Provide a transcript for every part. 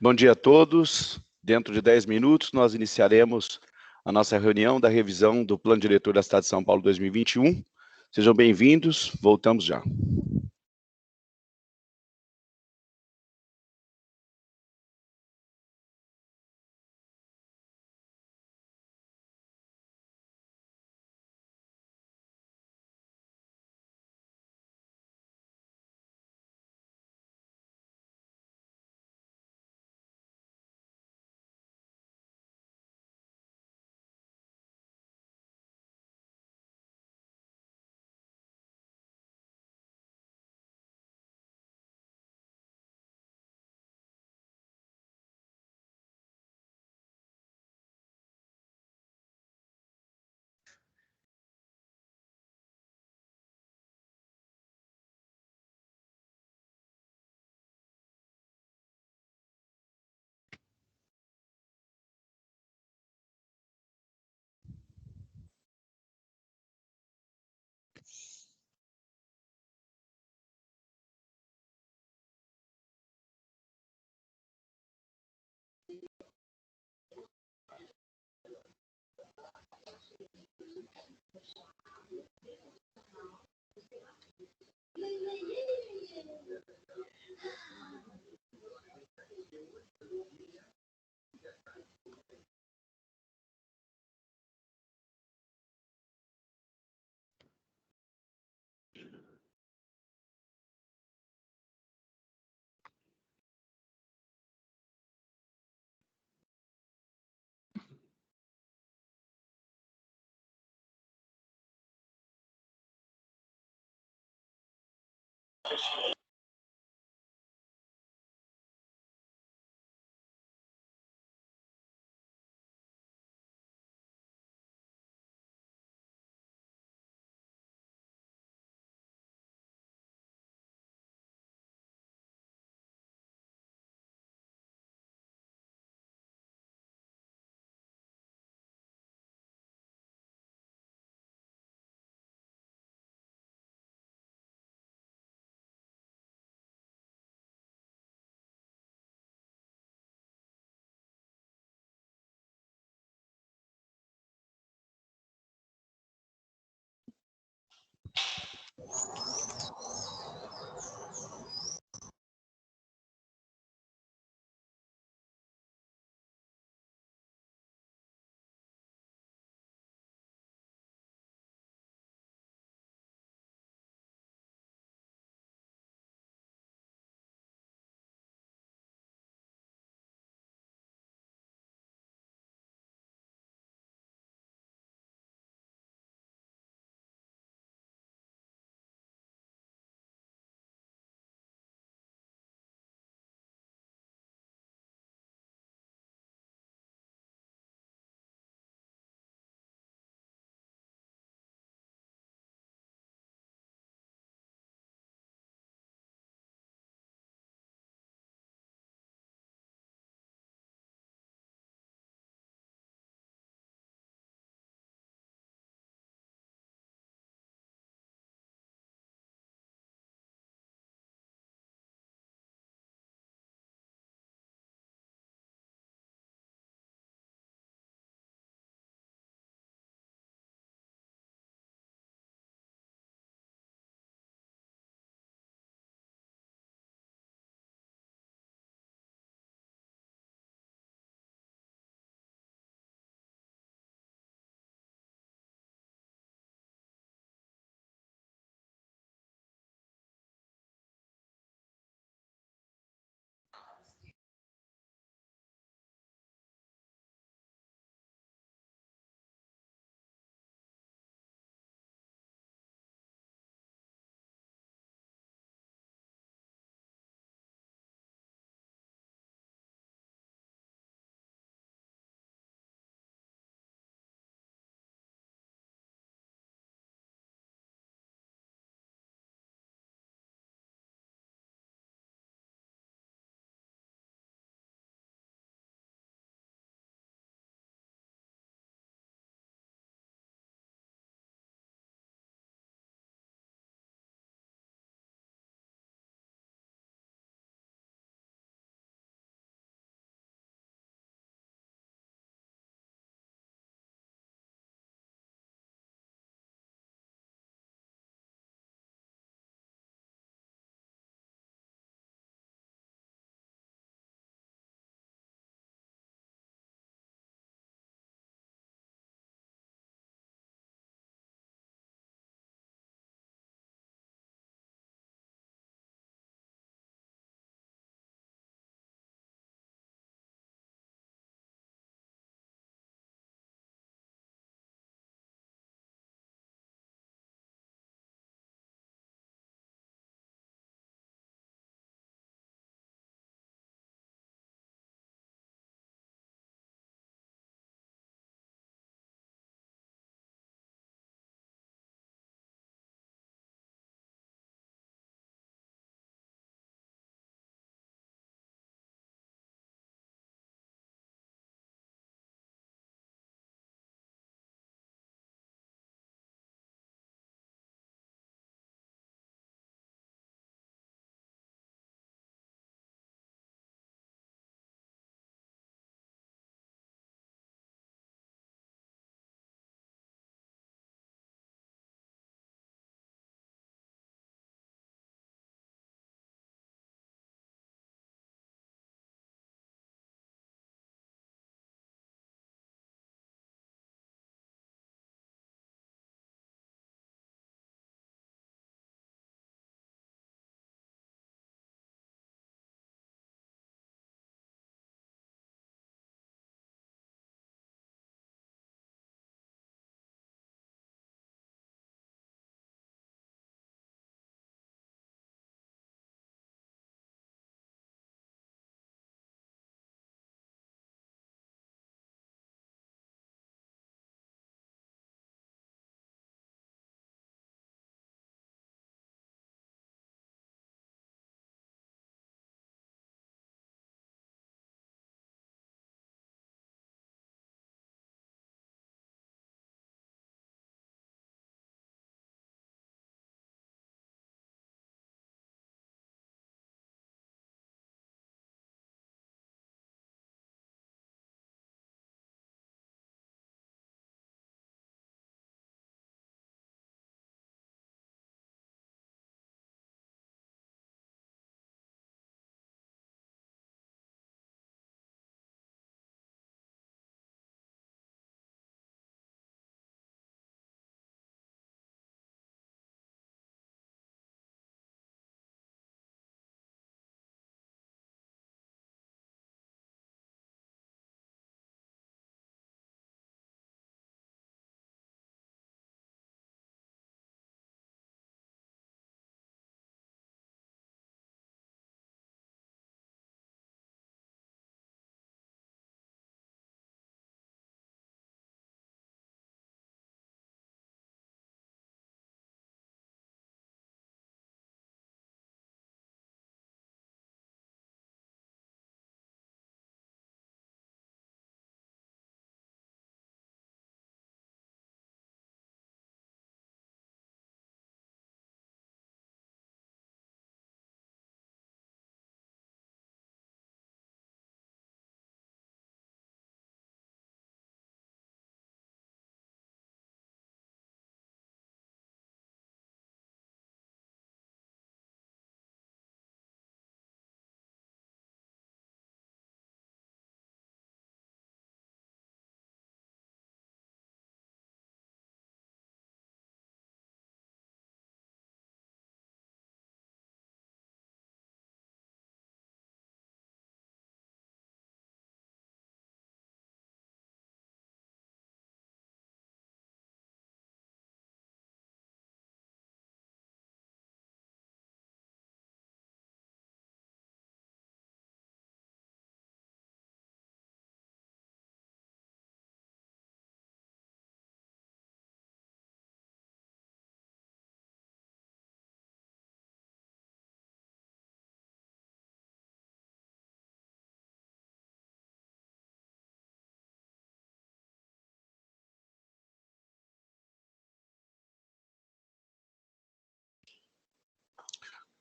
Bom dia a todos. Dentro de 10 minutos, nós iniciaremos a nossa reunião da revisão do Plano Diretor da Cidade de São Paulo 2021. Sejam bem-vindos, voltamos já.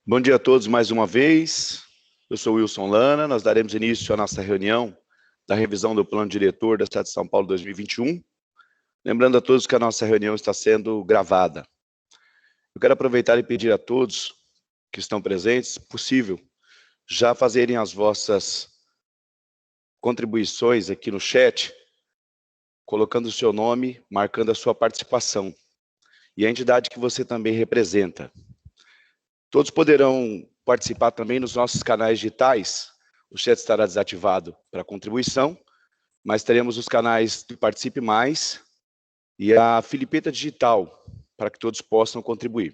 Bom dia a todos mais uma vez. Eu sou Wilson Lana. Nós daremos início à nossa reunião da revisão do Plano Diretor da Cidade de São Paulo 2021. Lembrando a todos que a nossa reunião está sendo gravada. Eu quero aproveitar e pedir a todos que estão presentes, se possível, já fazerem as vossas contribuições aqui no chat, colocando o seu nome, marcando a sua participação e a entidade que você também representa. Todos poderão participar também nos nossos canais digitais. O chat estará desativado para contribuição, mas teremos os canais do Participe Mais e a Filipeta Digital, para que todos possam contribuir.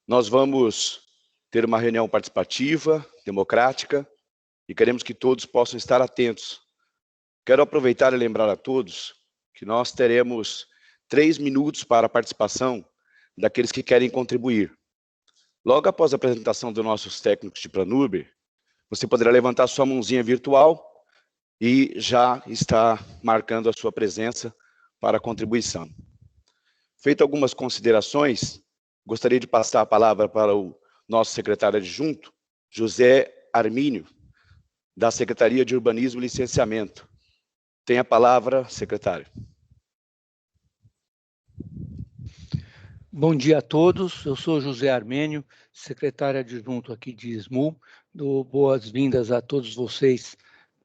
Nós vamos ter uma reunião participativa, democrática, e queremos que todos possam estar atentos. Quero aproveitar e lembrar a todos que nós teremos 3 minutos para a participação daqueles que querem contribuir. Logo após a apresentação dos nossos técnicos de Planuber, você poderá levantar sua mãozinha virtual e já está marcando a sua presença para a contribuição. Feito algumas considerações, gostaria de passar a palavra para o nosso secretário adjunto, José Armínio, da Secretaria de Urbanismo e Licenciamento. Tem a palavra, secretário. Bom dia a todos, eu sou José Armênio, secretário adjunto aqui de SMU. Dou boas-vindas a todos vocês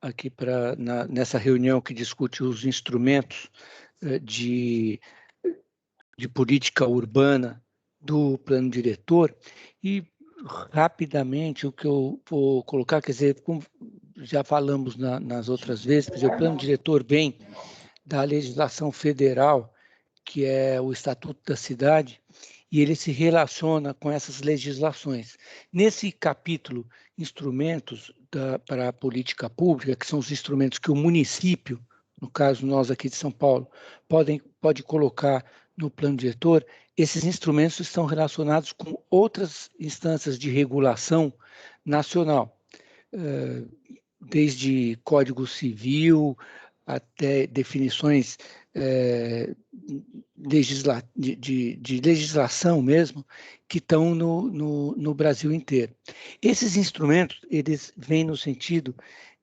aqui nessa reunião que discute os instrumentos de política urbana do plano diretor. E rapidamente o que eu vou colocar, quer dizer, como já falamos nas outras vezes, quer dizer, o plano diretor vem da legislação federal, que é o Estatuto da Cidade, e ele se relaciona com essas legislações. Nesse capítulo, instrumentos para a política pública, que são os instrumentos que o município, no caso nós aqui de São Paulo, pode colocar no plano diretor, esses instrumentos estão relacionados com outras instâncias de regulação nacional, desde Código Civil até definições de legislação mesmo, que estão no Brasil inteiro. Esses instrumentos, eles vêm no sentido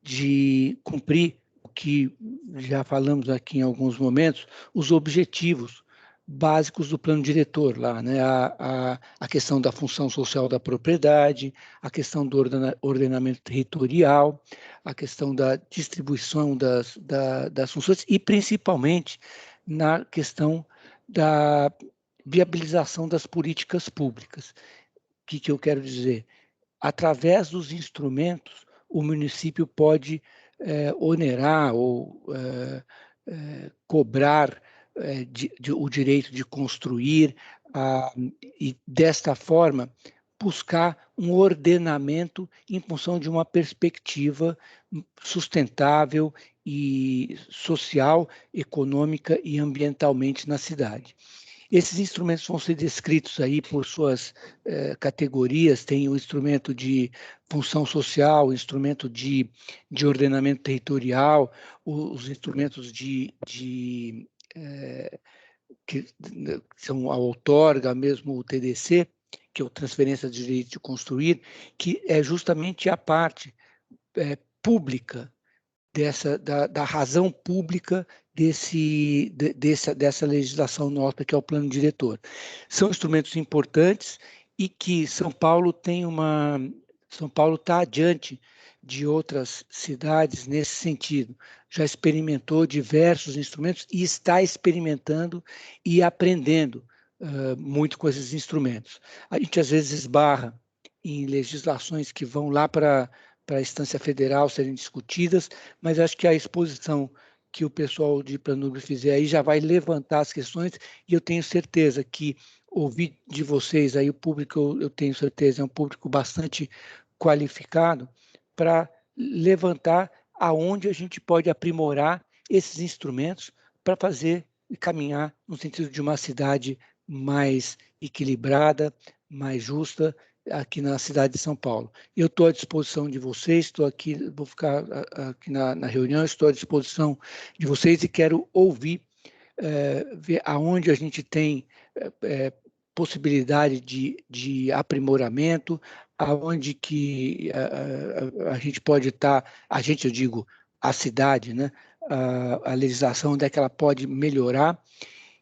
de cumprir o que já falamos aqui em alguns momentos, os objetivos básicos do plano diretor lá, né? A questão da função social da propriedade, a questão do ordenamento territorial, a questão da distribuição das funções e, principalmente, na questão da viabilização das políticas públicas. O que eu quero dizer? Através dos instrumentos, o município pode onerar ou cobrar o direito de construir e, desta forma, buscar um ordenamento em função de uma perspectiva sustentável e social, econômica e ambientalmente na cidade. Esses instrumentos vão ser descritos aí por suas categorias, tem o instrumento de função social, o instrumento de ordenamento territorial, os instrumentos que são a outorga, mesmo o TDC, que é a transferência de direito de construir, que é justamente a parte pública da razão pública dessa legislação nossa, que é o plano diretor. São instrumentos importantes e que São Paulo está adiante de outras cidades nesse sentido. Já experimentou diversos instrumentos e está experimentando e aprendendo muito com esses instrumentos. A gente às vezes esbarra em legislações que vão lá para a instância federal serem discutidas, mas acho que a exposição que o pessoal de Planuber fizer aí já vai levantar as questões, e eu tenho certeza que ouvir de vocês aí, o público, eu tenho certeza, é um público bastante qualificado para levantar aonde a gente pode aprimorar esses instrumentos para fazer e caminhar no sentido de uma cidade mais equilibrada, mais justa, aqui na cidade de São Paulo. Eu estou à disposição de vocês, estou aqui, vou ficar aqui na reunião, estou à disposição de vocês e quero ouvir, ver aonde a gente tem possibilidade de aprimoramento, aonde que a gente pode estar, eu digo, a cidade, né? A legislação, onde é que ela pode melhorar,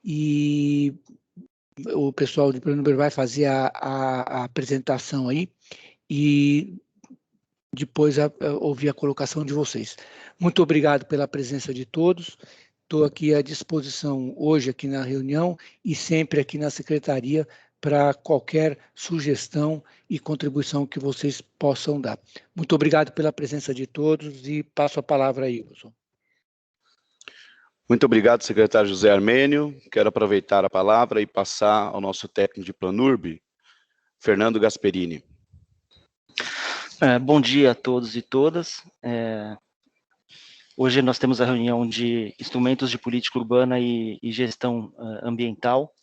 e o pessoal de Plano vai fazer a apresentação aí, e depois ouvir a colocação de vocês. Muito obrigado pela presença de todos. Estou aqui à disposição hoje aqui na reunião e sempre aqui na secretaria para qualquer sugestão e contribuição que vocês possam dar. Muito obrigado pela presença de todos e passo a palavra aí, Wilson. Muito obrigado, secretário José Armênio. Quero aproveitar a palavra e passar ao nosso técnico de Planurb, Fernando Gasperini. Bom dia a todos e todas. Hoje nós temos a reunião de instrumentos de política urbana e gestão ambiental.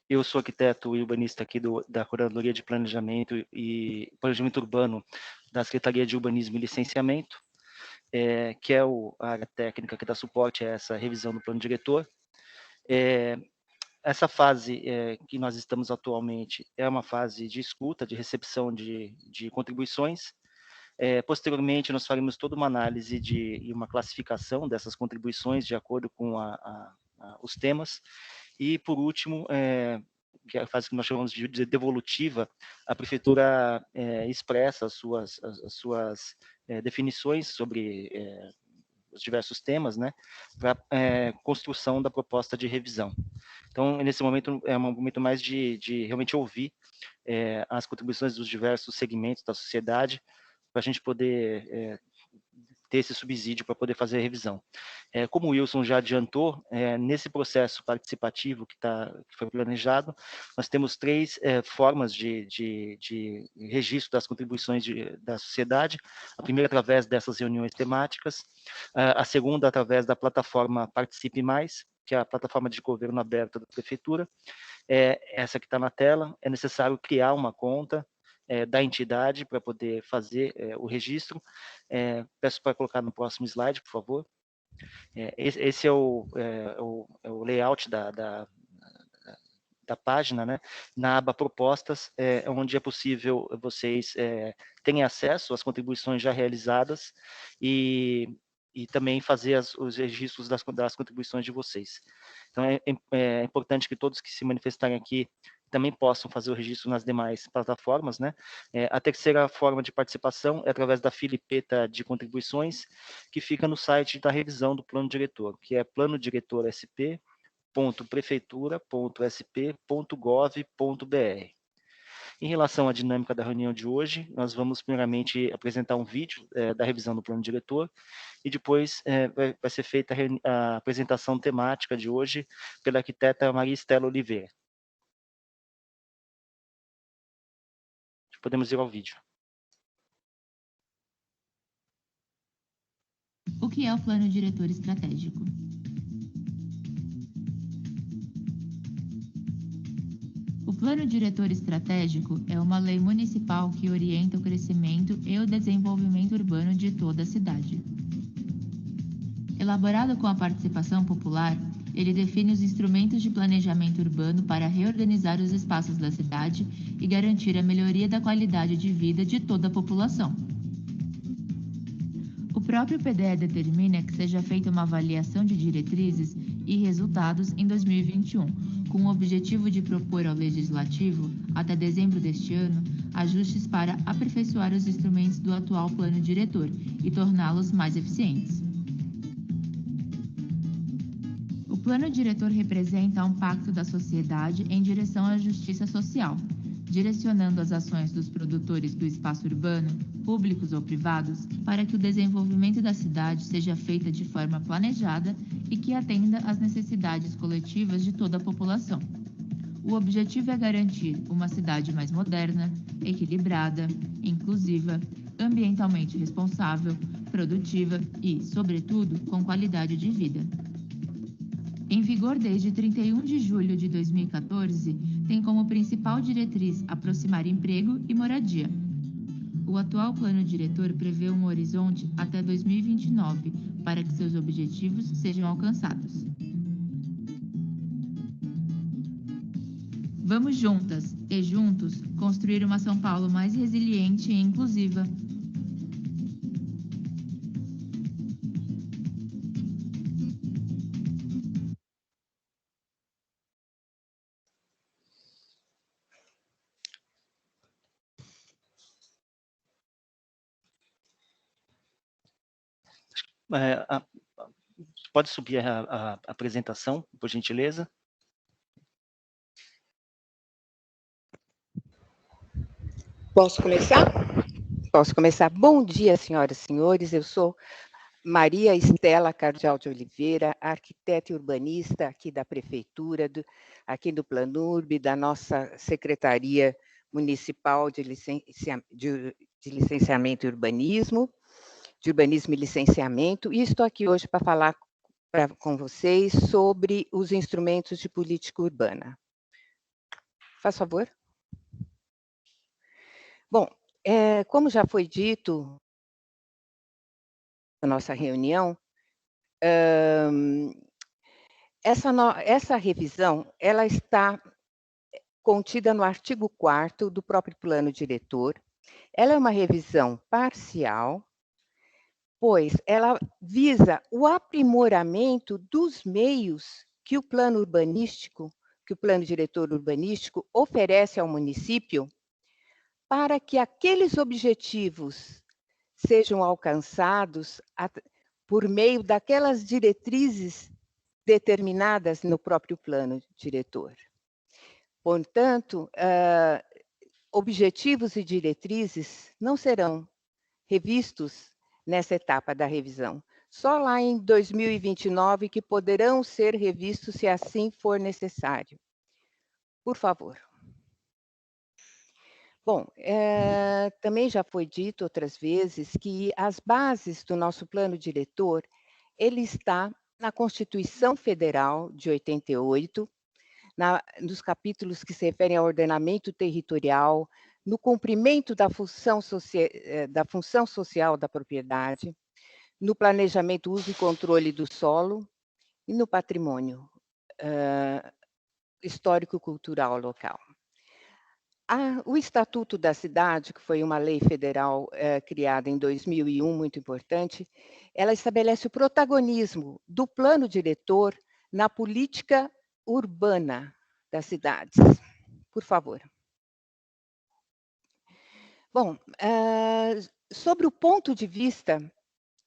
Eu sou arquiteto e urbanista aqui da Coordenadoria de Planejamento e Planejamento Urbano da Secretaria de Urbanismo e Licenciamento, que é a área técnica que dá suporte a essa revisão do plano diretor. Essa fase que nós estamos atualmente é uma fase de escuta, de recepção de contribuições. Posteriormente, nós faremos toda uma análise e uma classificação dessas contribuições de acordo com os temas. E, por último, que é a fase que nós chamamos de devolutiva, a Prefeitura expressa as suas definições sobre os diversos temas, né, para construção da proposta de revisão. Então, nesse momento, é um momento mais de realmente ouvir as contribuições dos diversos segmentos da sociedade, para a gente poder ter esse subsídio para poder fazer a revisão. Como o Wilson já adiantou, nesse processo participativo que foi planejado, nós temos 3 formas de registro das contribuições da sociedade. A primeira, através dessas reuniões temáticas, a segunda, através da plataforma Participe Mais, que é a plataforma de governo aberta da Prefeitura. Essa que está na tela. É necessário criar uma conta da entidade para poder fazer o registro. Peço para colocar no próximo slide, por favor. Esse é o layout da página, né? Na aba Propostas, onde é possível vocês terem acesso às contribuições já realizadas e também fazer os registros das contribuições de vocês. Então, é importante que todos que se manifestarem aqui também possam fazer o registro nas demais plataformas, né? A terceira forma de participação é através da filipeta de contribuições, que fica no site da revisão do plano diretor, que é planodiretor.sp.prefeitura.sp.gov.br. Em relação à dinâmica da reunião de hoje, nós vamos primeiramente apresentar um vídeo da revisão do plano diretor e depois vai ser feita a apresentação temática de hoje pela arquiteta Maria Estela Oliveira. Podemos ir ao vídeo. O que é o Plano Diretor Estratégico? O Plano Diretor Estratégico é uma lei municipal que orienta o crescimento e o desenvolvimento urbano de toda a cidade. Elaborado com a participação popular, ele define os instrumentos de planejamento urbano para reorganizar os espaços da cidade e garantir a melhoria da qualidade de vida de toda a população. O próprio PDE determina que seja feita uma avaliação de diretrizes e resultados em 2021, com o objetivo de propor ao Legislativo, até dezembro deste ano, ajustes para aperfeiçoar os instrumentos do atual Plano Diretor e torná-los mais eficientes. O Plano Diretor representa um pacto da sociedade em direção à justiça social, direcionando as ações dos produtores do espaço urbano, públicos ou privados, para que o desenvolvimento da cidade seja feito de forma planejada e que atenda às necessidades coletivas de toda a população. O objetivo é garantir uma cidade mais moderna, equilibrada, inclusiva, ambientalmente responsável, produtiva e, sobretudo, com qualidade de vida. Em vigor desde 31 de julho de 2014, tem como principal diretriz aproximar emprego e moradia. O atual plano diretor prevê um horizonte até 2029 para que seus objetivos sejam alcançados. Vamos juntas e juntos construir uma São Paulo mais resiliente e inclusiva. Pode subir a apresentação, por gentileza? Posso começar? Posso começar. Bom dia, senhoras e senhores. Eu sou Maria Estela Cardial de Oliveira, arquiteta e urbanista aqui da Prefeitura, aqui do Planurb, da nossa Secretaria Municipal de Licenciamento e Urbanismo, de Urbanismo e Licenciamento, e estou aqui hoje para falar com vocês sobre os instrumentos de política urbana. Faz favor. Bom, como já foi dito na nossa reunião, essa revisão ela está contida no artigo 4º do próprio plano diretor. Ela é uma revisão parcial, pois ela visa o aprimoramento dos meios que o plano urbanístico, que o plano diretor urbanístico oferece ao município para que aqueles objetivos sejam alcançados por meio daquelas diretrizes determinadas no próprio plano diretor. Portanto, objetivos e diretrizes não serão revistos nessa etapa da revisão. Só lá em 2029 que poderão ser revistos se assim for necessário. Por favor. Bom, também já foi dito outras vezes que as bases do nosso plano diretor, ele está na Constituição Federal de 88, nos capítulos que se referem ao ordenamento territorial, no cumprimento da função social da propriedade, no planejamento, uso e controle do solo e no patrimônio histórico-cultural local. O Estatuto da Cidade, que foi uma lei federal criada em 2001, muito importante, ela estabelece o protagonismo do plano diretor na política urbana das cidades. Por favor. Bom, sobre o ponto de vista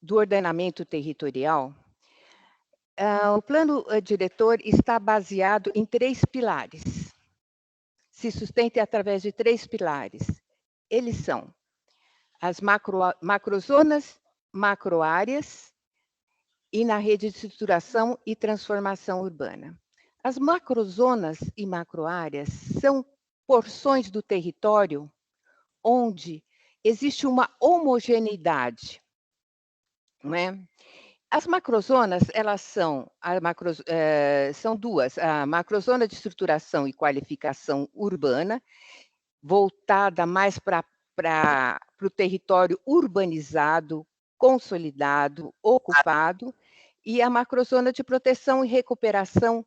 do ordenamento territorial, o plano diretor está baseado em 3 pilares. Se sustenta através de 3 pilares. Eles são as macrozonas, macroáreas e na rede de estruturação e transformação urbana. As macrozonas e macroáreas são porções do território onde existe uma homogeneidade, não é? As macrozonas, elas são duas, a macrozona de estruturação e qualificação urbana, voltada mais para o território urbanizado, consolidado, ocupado, e a macrozona de proteção e recuperação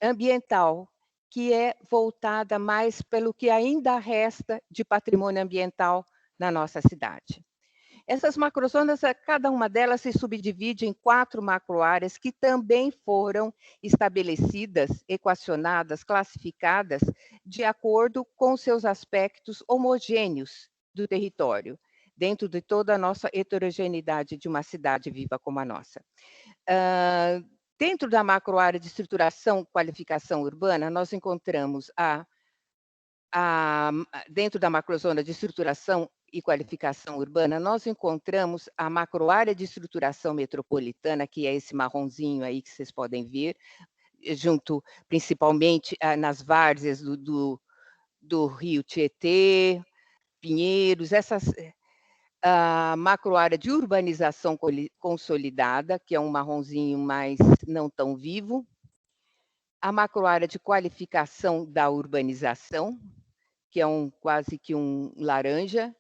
ambiental, que é voltada mais pelo que ainda resta de patrimônio ambiental na nossa cidade. Essas macrozonas, cada uma delas se subdivide em 4 macroáreas que também foram estabelecidas, equacionadas, classificadas de acordo com seus aspectos homogêneos do território, dentro de toda a nossa heterogeneidade de uma cidade viva como a nossa. Dentro da macroárea de estruturação e qualificação urbana, nós encontramos dentro da macrozona de estruturação e qualificação urbana, nós encontramos a macroárea de estruturação metropolitana, que é esse marronzinho aí que vocês podem ver, junto principalmente nas várzeas do Rio Tietê, Pinheiros, a macroárea de urbanização consolidada, que é um marronzinho mais não tão vivo, a macroárea de qualificação da urbanização, que é quase que um laranja,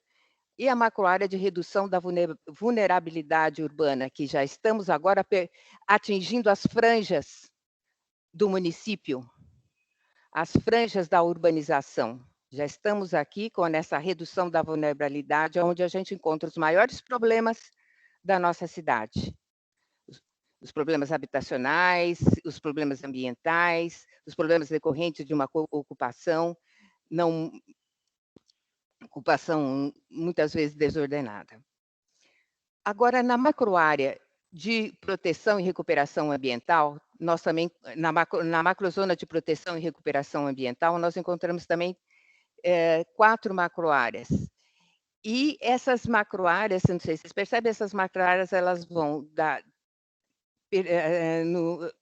e a macroárea de redução da vulnerabilidade urbana, que já estamos agora atingindo as franjas do município, as franjas da urbanização. Já estamos aqui com essa redução da vulnerabilidade, onde a gente encontra os maiores problemas da nossa cidade. Os problemas habitacionais, os problemas ambientais, os problemas decorrentes de uma ocupação muitas vezes desordenada. Agora, na macroárea de proteção e recuperação ambiental, nós também, na macrozona de proteção e recuperação ambiental, nós encontramos também 4 macroáreas. E essas macroáreas, não sei se vocês percebem, essas macroáreas, elas vão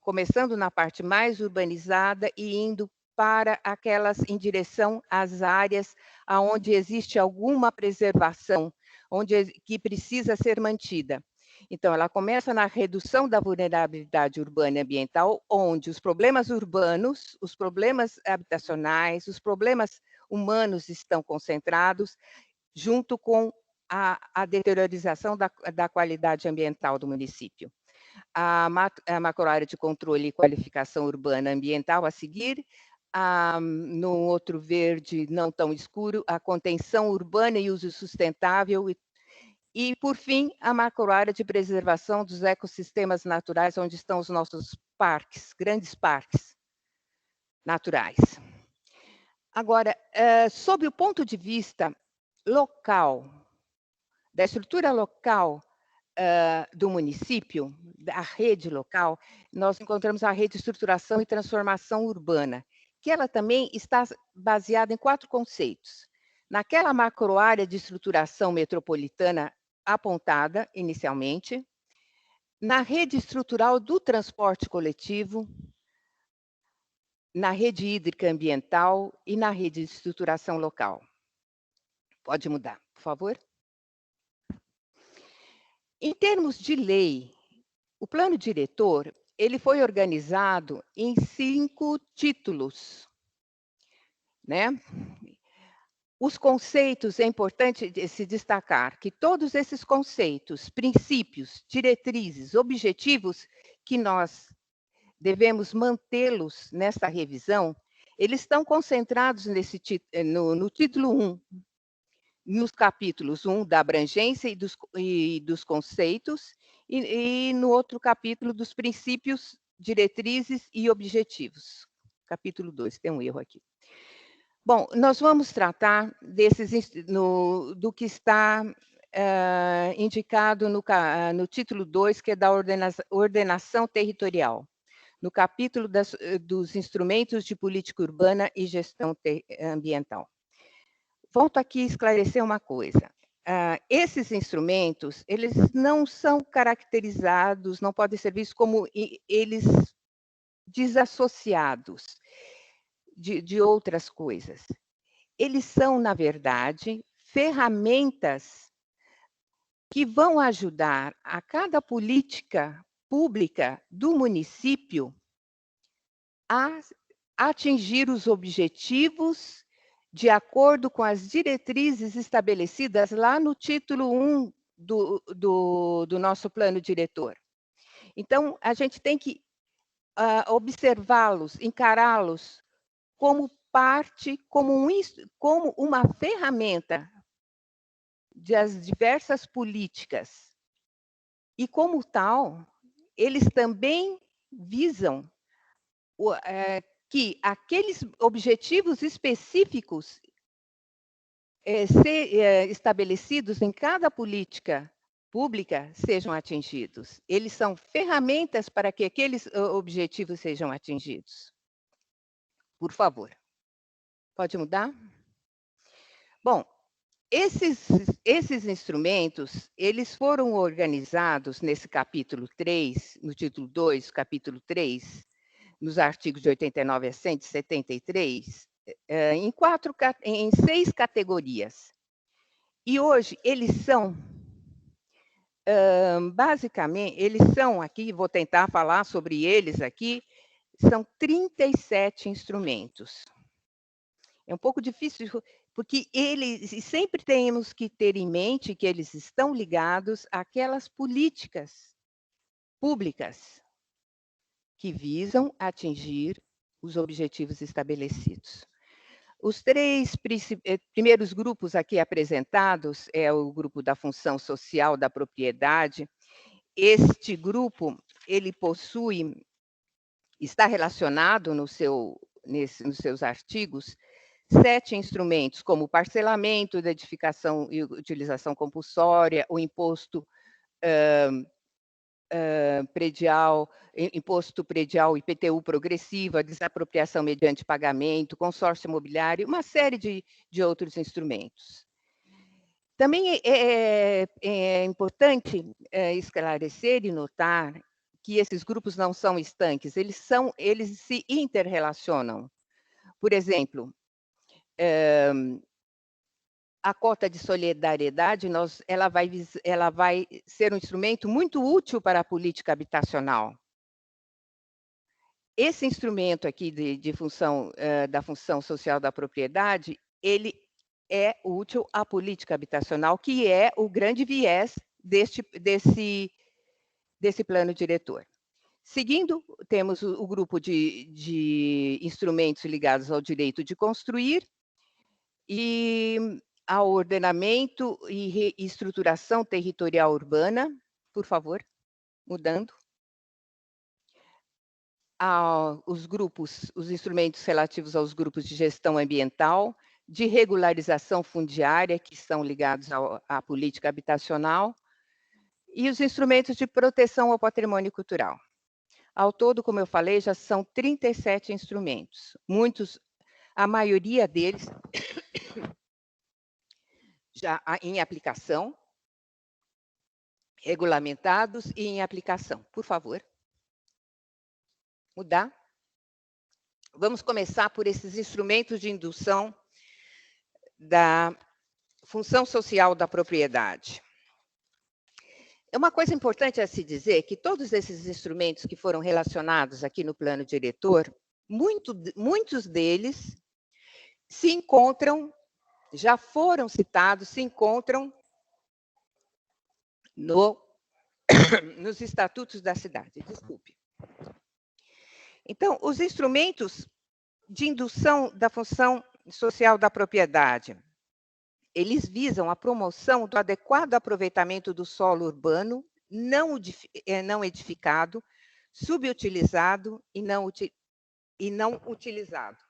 começando na parte mais urbanizada e indo para aquelas em direção às áreas onde existe alguma preservação, que precisa ser mantida. Então, ela começa na redução da vulnerabilidade urbana e ambiental, onde os problemas urbanos, os problemas habitacionais, os problemas humanos estão concentrados, junto com a deteriorização da qualidade ambiental do município. A macroárea de controle e qualificação urbana ambiental a seguir, no outro verde não tão escuro, a contenção urbana e uso sustentável e, por fim, a macroárea de preservação dos ecossistemas naturais, onde estão os nossos parques, grandes parques naturais. Agora, sob o ponto de vista local, da estrutura local do município, da rede local, nós encontramos a rede de estruturação e transformação urbana, que ela também está baseada em 4 conceitos. Naquela macroárea de estruturação metropolitana apontada inicialmente, na rede estrutural do transporte coletivo, na rede hídrica ambiental e na rede de estruturação local. Pode mudar, por favor. Em termos de lei, o plano diretor ele foi organizado em 5 títulos, né? Os conceitos, é importante se destacar que todos esses conceitos, princípios, diretrizes, objetivos que nós devemos mantê-los nessa revisão, eles estão concentrados no título 1, nos capítulos 1 da abrangência e dos conceitos, e no outro capítulo dos princípios, diretrizes e objetivos. Capítulo 2, tem um erro aqui. Bom, nós vamos tratar do que está indicado no título 2, que é da ordenação territorial, no capítulo dos instrumentos de política urbana e gestão ambiental. Volto aqui a esclarecer uma coisa. Esses instrumentos, eles não são caracterizados, não podem ser vistos como eles desassociados de outras coisas. Eles são, na verdade, ferramentas que vão ajudar a cada política pública do município a atingir os objetivos de acordo com as diretrizes estabelecidas lá no título 1 do nosso plano diretor. Então, a gente tem que observá-los, encará-los como parte, como uma ferramenta das diversas políticas. E, como tal, eles também visam que aqueles objetivos específicos estabelecidos em cada política pública sejam atingidos. Eles são ferramentas para que aqueles objetivos sejam atingidos. Por favor. Pode mudar? Bom, esses instrumentos, eles foram organizados nesse capítulo 3, no título 2, capítulo 3, nos artigos de 89 a 173, em 6 categorias. E hoje eles são, basicamente, eles são aqui, vou tentar falar sobre eles aqui, são 37 instrumentos. É um pouco difícil, porque sempre temos que ter em mente que eles estão ligados àquelas políticas públicas que visam atingir os objetivos estabelecidos. Os três primeiros grupos aqui apresentados é o grupo da função social da propriedade. Este grupo, ele está relacionado nos seus artigos, 7 instrumentos, como o parcelamento da edificação e utilização compulsória, o imposto predial, imposto predial, IPTU progressivo, a desapropriação mediante pagamento, consórcio imobiliário, uma série de outros instrumentos. Também é importante esclarecer e notar que esses grupos não são estanques, eles se interrelacionam. Por exemplo, a cota de solidariedade, ela vai ser um instrumento muito útil para a política habitacional. Esse instrumento aqui da função social da propriedade, ele é útil à política habitacional, que é o grande viés desse plano diretor. Seguindo, temos o grupo de instrumentos ligados ao direito de construir e ao ordenamento e estruturação territorial urbana, por favor, mudando. Os instrumentos relativos aos grupos de gestão ambiental, de regularização fundiária, que são ligados à política habitacional, e os instrumentos de proteção ao patrimônio cultural. Ao todo, como eu falei, já são 37 instrumentos, a maioria deles já em aplicação, regulamentados e em aplicação. Por favor. Mudar. Vamos começar por esses instrumentos de indução da função social da propriedade. Uma coisa importante a se dizer que todos esses instrumentos que foram relacionados aqui no plano diretor, muitos deles se encontram, já foram citados, se encontram nos estatutos da cidade. Desculpe. Então, os instrumentos de indução da função social da propriedade, eles visam a promoção do adequado aproveitamento do solo urbano não edificado, subutilizado e não utilizado.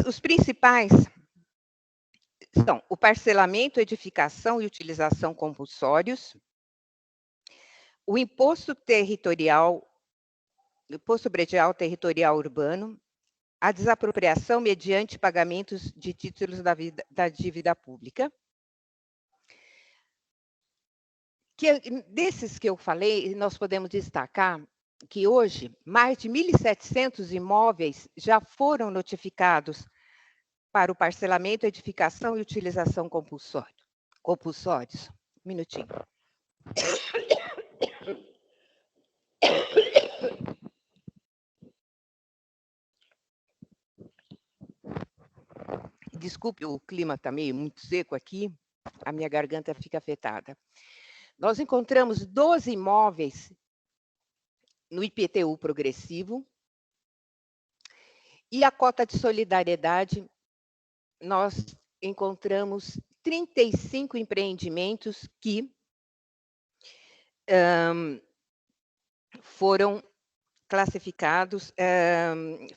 Os principais são o parcelamento, edificação e utilização compulsórios, o imposto predial territorial urbano, a desapropriação mediante pagamentos de títulos da dívida pública. Desses que eu falei, nós podemos destacar que hoje mais de 1.700 imóveis já foram notificados para o parcelamento, edificação e utilização compulsórios. Um minutinho. Desculpe, o clima está muito seco aqui, a minha garganta fica afetada. Nós encontramos 12 imóveis no IPTU progressivo e a cota de solidariedade, nós encontramos 35 empreendimentos que foram classificados,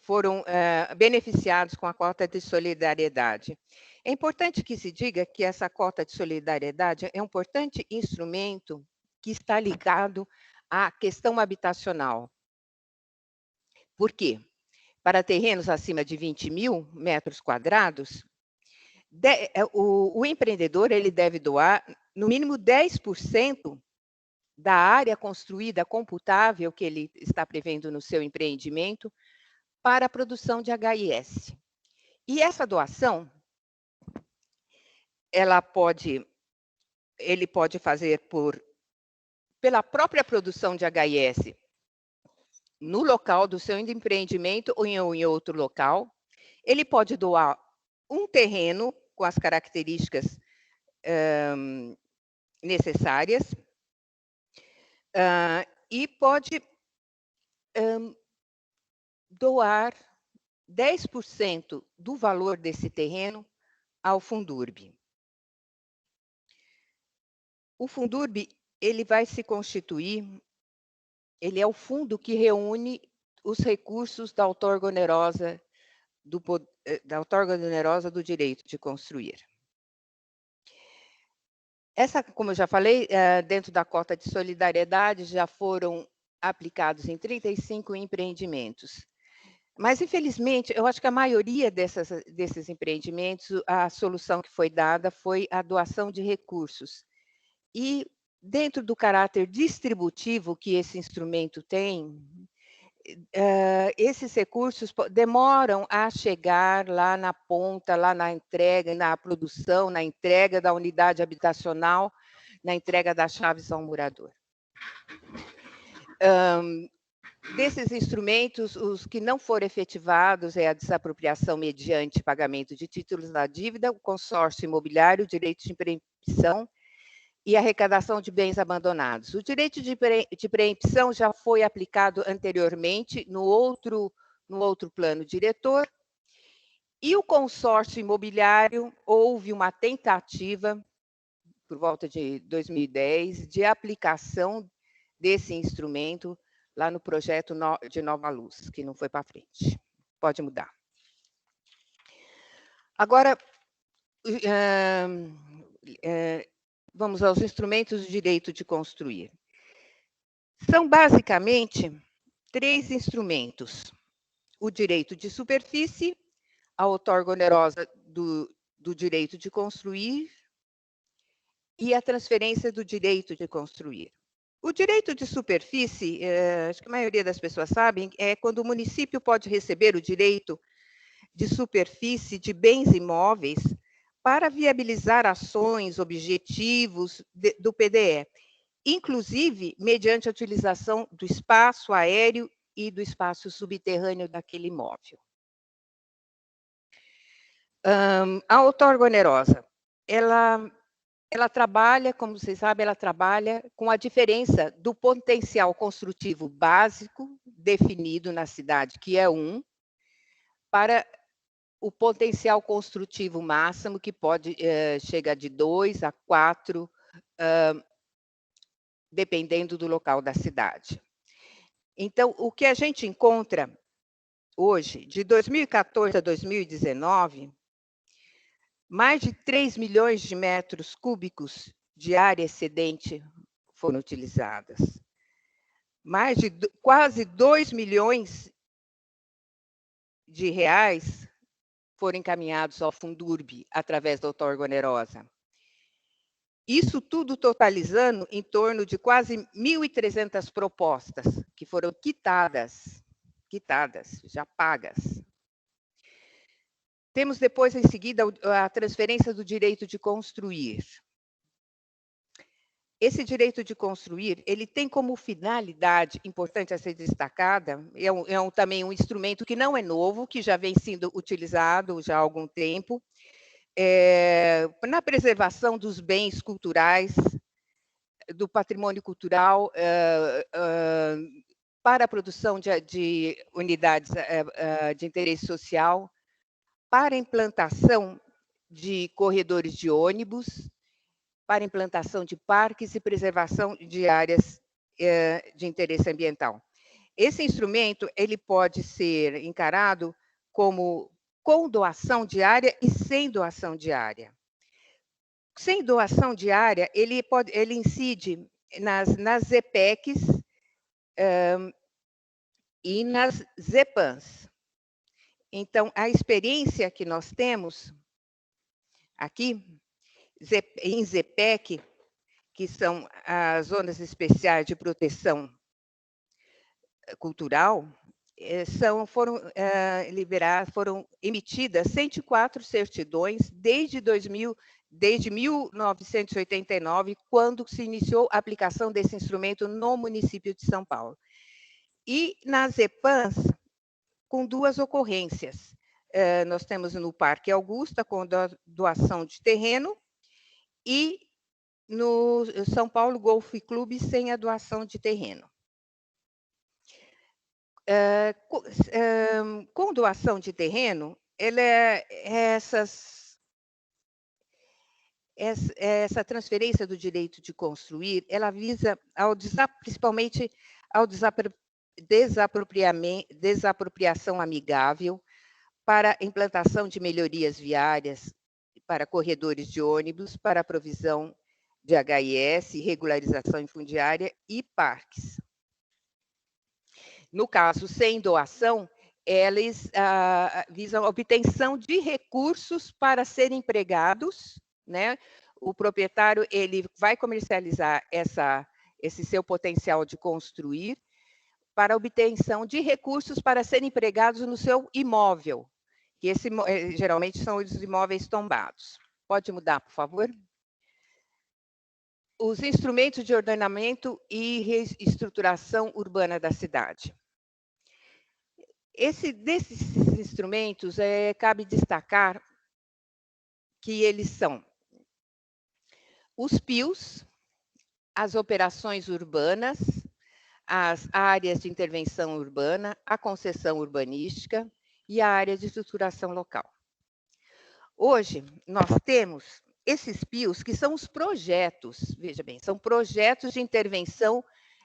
foram beneficiados com a cota de solidariedade. É importante que se diga que essa cota de solidariedade é um importante instrumento que está ligado à questão habitacional. Por quê? Para terrenos acima de 20 mil metros quadrados, o empreendedor ele deve doar, no mínimo, 10% da área construída computável que ele está prevendo no seu empreendimento para a produção de HIS. E essa doação, ele pode fazer pela própria produção de HIS no local do seu empreendimento ou em outro local. Ele pode doar um terreno com as características necessárias, e pode doar 10% do valor desse terreno ao Fundurb. O Fundurb, ele vai se constituir, ele é o fundo que reúne os recursos da outorga onerosa do direito de construir. Essa, como eu já falei, dentro da cota de solidariedade, já foram aplicados em 35 empreendimentos. Mas, infelizmente, eu acho que a maioria desses empreendimentos, a solução que foi dada foi a doação de recursos. E, dentro do caráter distributivo que esse instrumento tem, esses recursos demoram a chegar lá na ponta, lá na entrega, na produção, na entrega da unidade habitacional, na entrega das chaves ao morador. Desses instrumentos, os que não foram efetivados é a desapropriação mediante pagamento de títulos da dívida, o consórcio imobiliário, o direito de preempção e arrecadação de bens abandonados. O direito de preempção já foi aplicado anteriormente no outro plano diretor, e o consórcio imobiliário, houve uma tentativa, por volta de 2010, de aplicação desse instrumento lá no projeto de Nova Luz, que não foi para frente. Pode mudar. Agora, vamos aos instrumentos de direito de construir. São basicamente 3 instrumentos: o direito de superfície, a outorga onerosa do direito de construir e a transferência do direito de construir. O direito de superfície, acho que a maioria das pessoas sabem, é quando o município pode receber o direito de superfície de bens imóveis para viabilizar ações, objetivos do PDE, inclusive mediante a utilização do espaço aéreo e do espaço subterrâneo daquele imóvel. A outorga onerosa, ela trabalha, como vocês sabem, ela trabalha com a diferença do potencial construtivo básico definido na cidade, que é 1, para o potencial construtivo máximo, que pode chegar de 2 a 4, dependendo do local da cidade. Então, o que a gente encontra hoje, de 2014 a 2019, mais de 3 milhões de metros cúbicos de área excedente foram utilizadas. Mais de quase 2 milhões de reais foram encaminhados ao Fundurb através da outorga onerosa. Isso tudo totalizando em torno de quase 1.300 propostas que foram quitadas, já pagas. Temos depois, em seguida, a transferência do direito de construir. Esse direito de construir, ele tem como finalidade importante a ser destacada, também um instrumento que não é novo, que já vem sendo utilizado já há algum tempo, na preservação dos bens culturais, do patrimônio cultural, para a produção de unidades de interesse social, para a implantação de corredores de ônibus, para a implantação de parques e preservação de áreas de interesse ambiental. Esse instrumento, ele pode ser encarado como com doação de área e sem doação de área. Sem doação de área, ele incide nas ZPECs e nas ZEPANs. Então, a experiência que nós temos aqui, em ZPEC, que são as zonas especiais de proteção cultural, foram emitidas 104 certidões desde 1989, quando se iniciou a aplicação desse instrumento no município de São Paulo. E nas ZEPANs, com 2 ocorrências. Nós temos no Parque Augusta, com doação de terreno, e no São Paulo Golf Clube sem a doação de terreno. Com doação de terreno, essa transferência do direito de construir, ela visa principalmente ao desapropriação amigável para a implantação de melhorias viárias, para corredores de ônibus, para a provisão de HIS, regularização infundiária e parques. No caso, sem doação, eles visam a obtenção de recursos para serem empregados, né? O proprietário ele vai comercializar esse seu potencial de construir para obtenção de recursos para serem empregados no seu imóvel, que geralmente são os imóveis tombados. Pode mudar, por favor? Os instrumentos de ordenamento e reestruturação urbana da cidade. Desses instrumentos, cabe destacar que eles são os PIOs, as operações urbanas, as áreas de intervenção urbana, a concessão urbanística e a área de estruturação local. Hoje, nós temos esses PIOs, que são os projetos, veja bem, são projetos de intervenção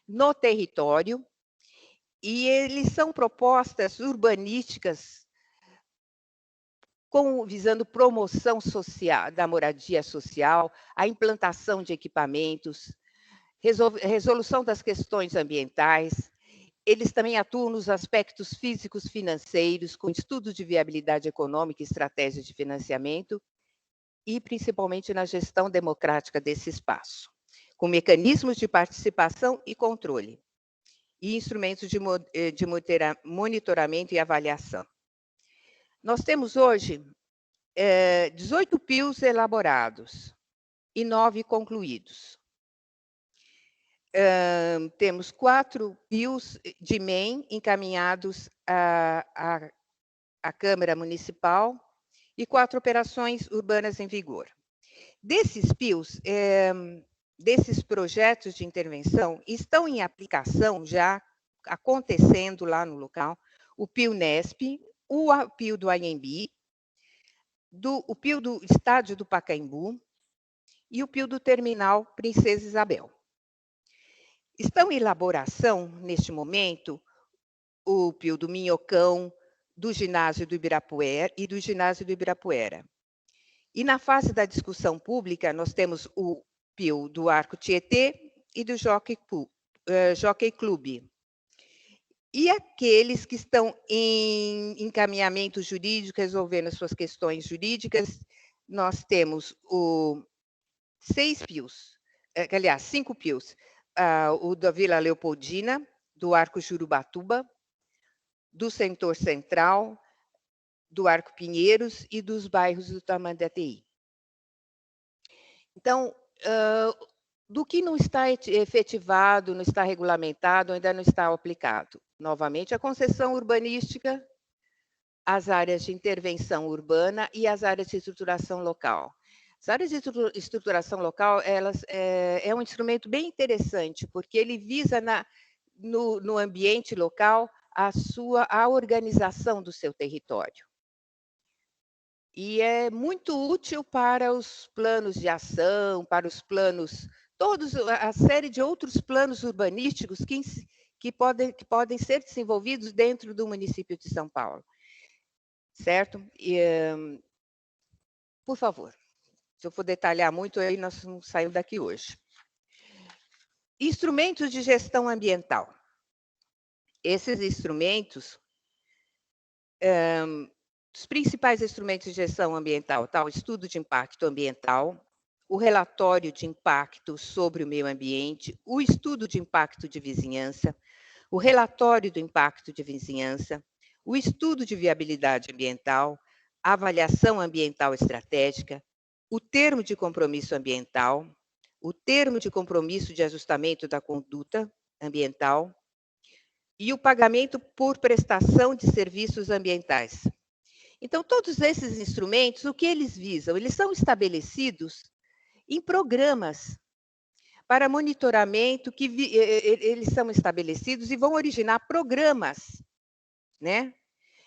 no território, e eles são propostas urbanísticas visando promoção social, da moradia social, a implantação de equipamentos, resolução das questões ambientais. Eles também atuam nos aspectos físicos financeiros, com estudo de viabilidade econômica e estratégia de financiamento, e principalmente na gestão democrática desse espaço, com mecanismos de participação e controle, e instrumentos de monitoramento e avaliação. Nós temos hoje 18 PIOs elaborados e 9 concluídos. Temos 4 PIOs de MEM encaminhados à Câmara Municipal e 4 operações urbanas em vigor. Desses PIOs, desses projetos de intervenção, estão em aplicação já, acontecendo lá no local, o PIO Nesp, o PIO do Anhembi, o PIO do Estádio do Pacaembu e o PIO do Terminal Princesa Isabel. Estão em elaboração, neste momento, o PIO do Minhocão, do Ginásio do Ibirapuera e do Ginásio do Ibirapuera. E na fase da discussão pública, nós temos o PIO do Arco Tietê e do Jockey Club. E aqueles que estão em encaminhamento jurídico, resolvendo as suas questões jurídicas, nós temos 6 PIOs, aliás, 5 PIOs. O da Vila Leopoldina, do Arco Jurubatuba, do Setor Central, do Arco Pinheiros e dos bairros do Tamanduateí. Então, do que não está efetivado, não está regulamentado, ainda não está aplicado? Novamente, a concessão urbanística, as áreas de intervenção urbana e as áreas de estruturação local. As áreas de estruturação local, é um instrumento bem interessante, porque ele visa no ambiente local a organização do seu território. E é muito útil para os planos de ação, para os planos, a série de outros planos urbanísticos que podem ser desenvolvidos dentro do município de São Paulo. Certo? Por favor, se eu for detalhar muito, aí nós não saímos daqui hoje. Instrumentos de gestão ambiental. Esses instrumentos, os principais instrumentos de gestão ambiental, tá? O estudo de impacto ambiental, o relatório de impacto sobre o meio ambiente, o estudo de impacto de vizinhança, o relatório do impacto de vizinhança, o estudo de viabilidade ambiental, a avaliação ambiental estratégica, o termo de compromisso ambiental, o termo de compromisso de ajustamento da conduta ambiental e o pagamento por prestação de serviços ambientais. Então, todos esses instrumentos, o que eles visam? Eles são estabelecidos em programas para monitoramento, que eles são estabelecidos e vão originar programas, né?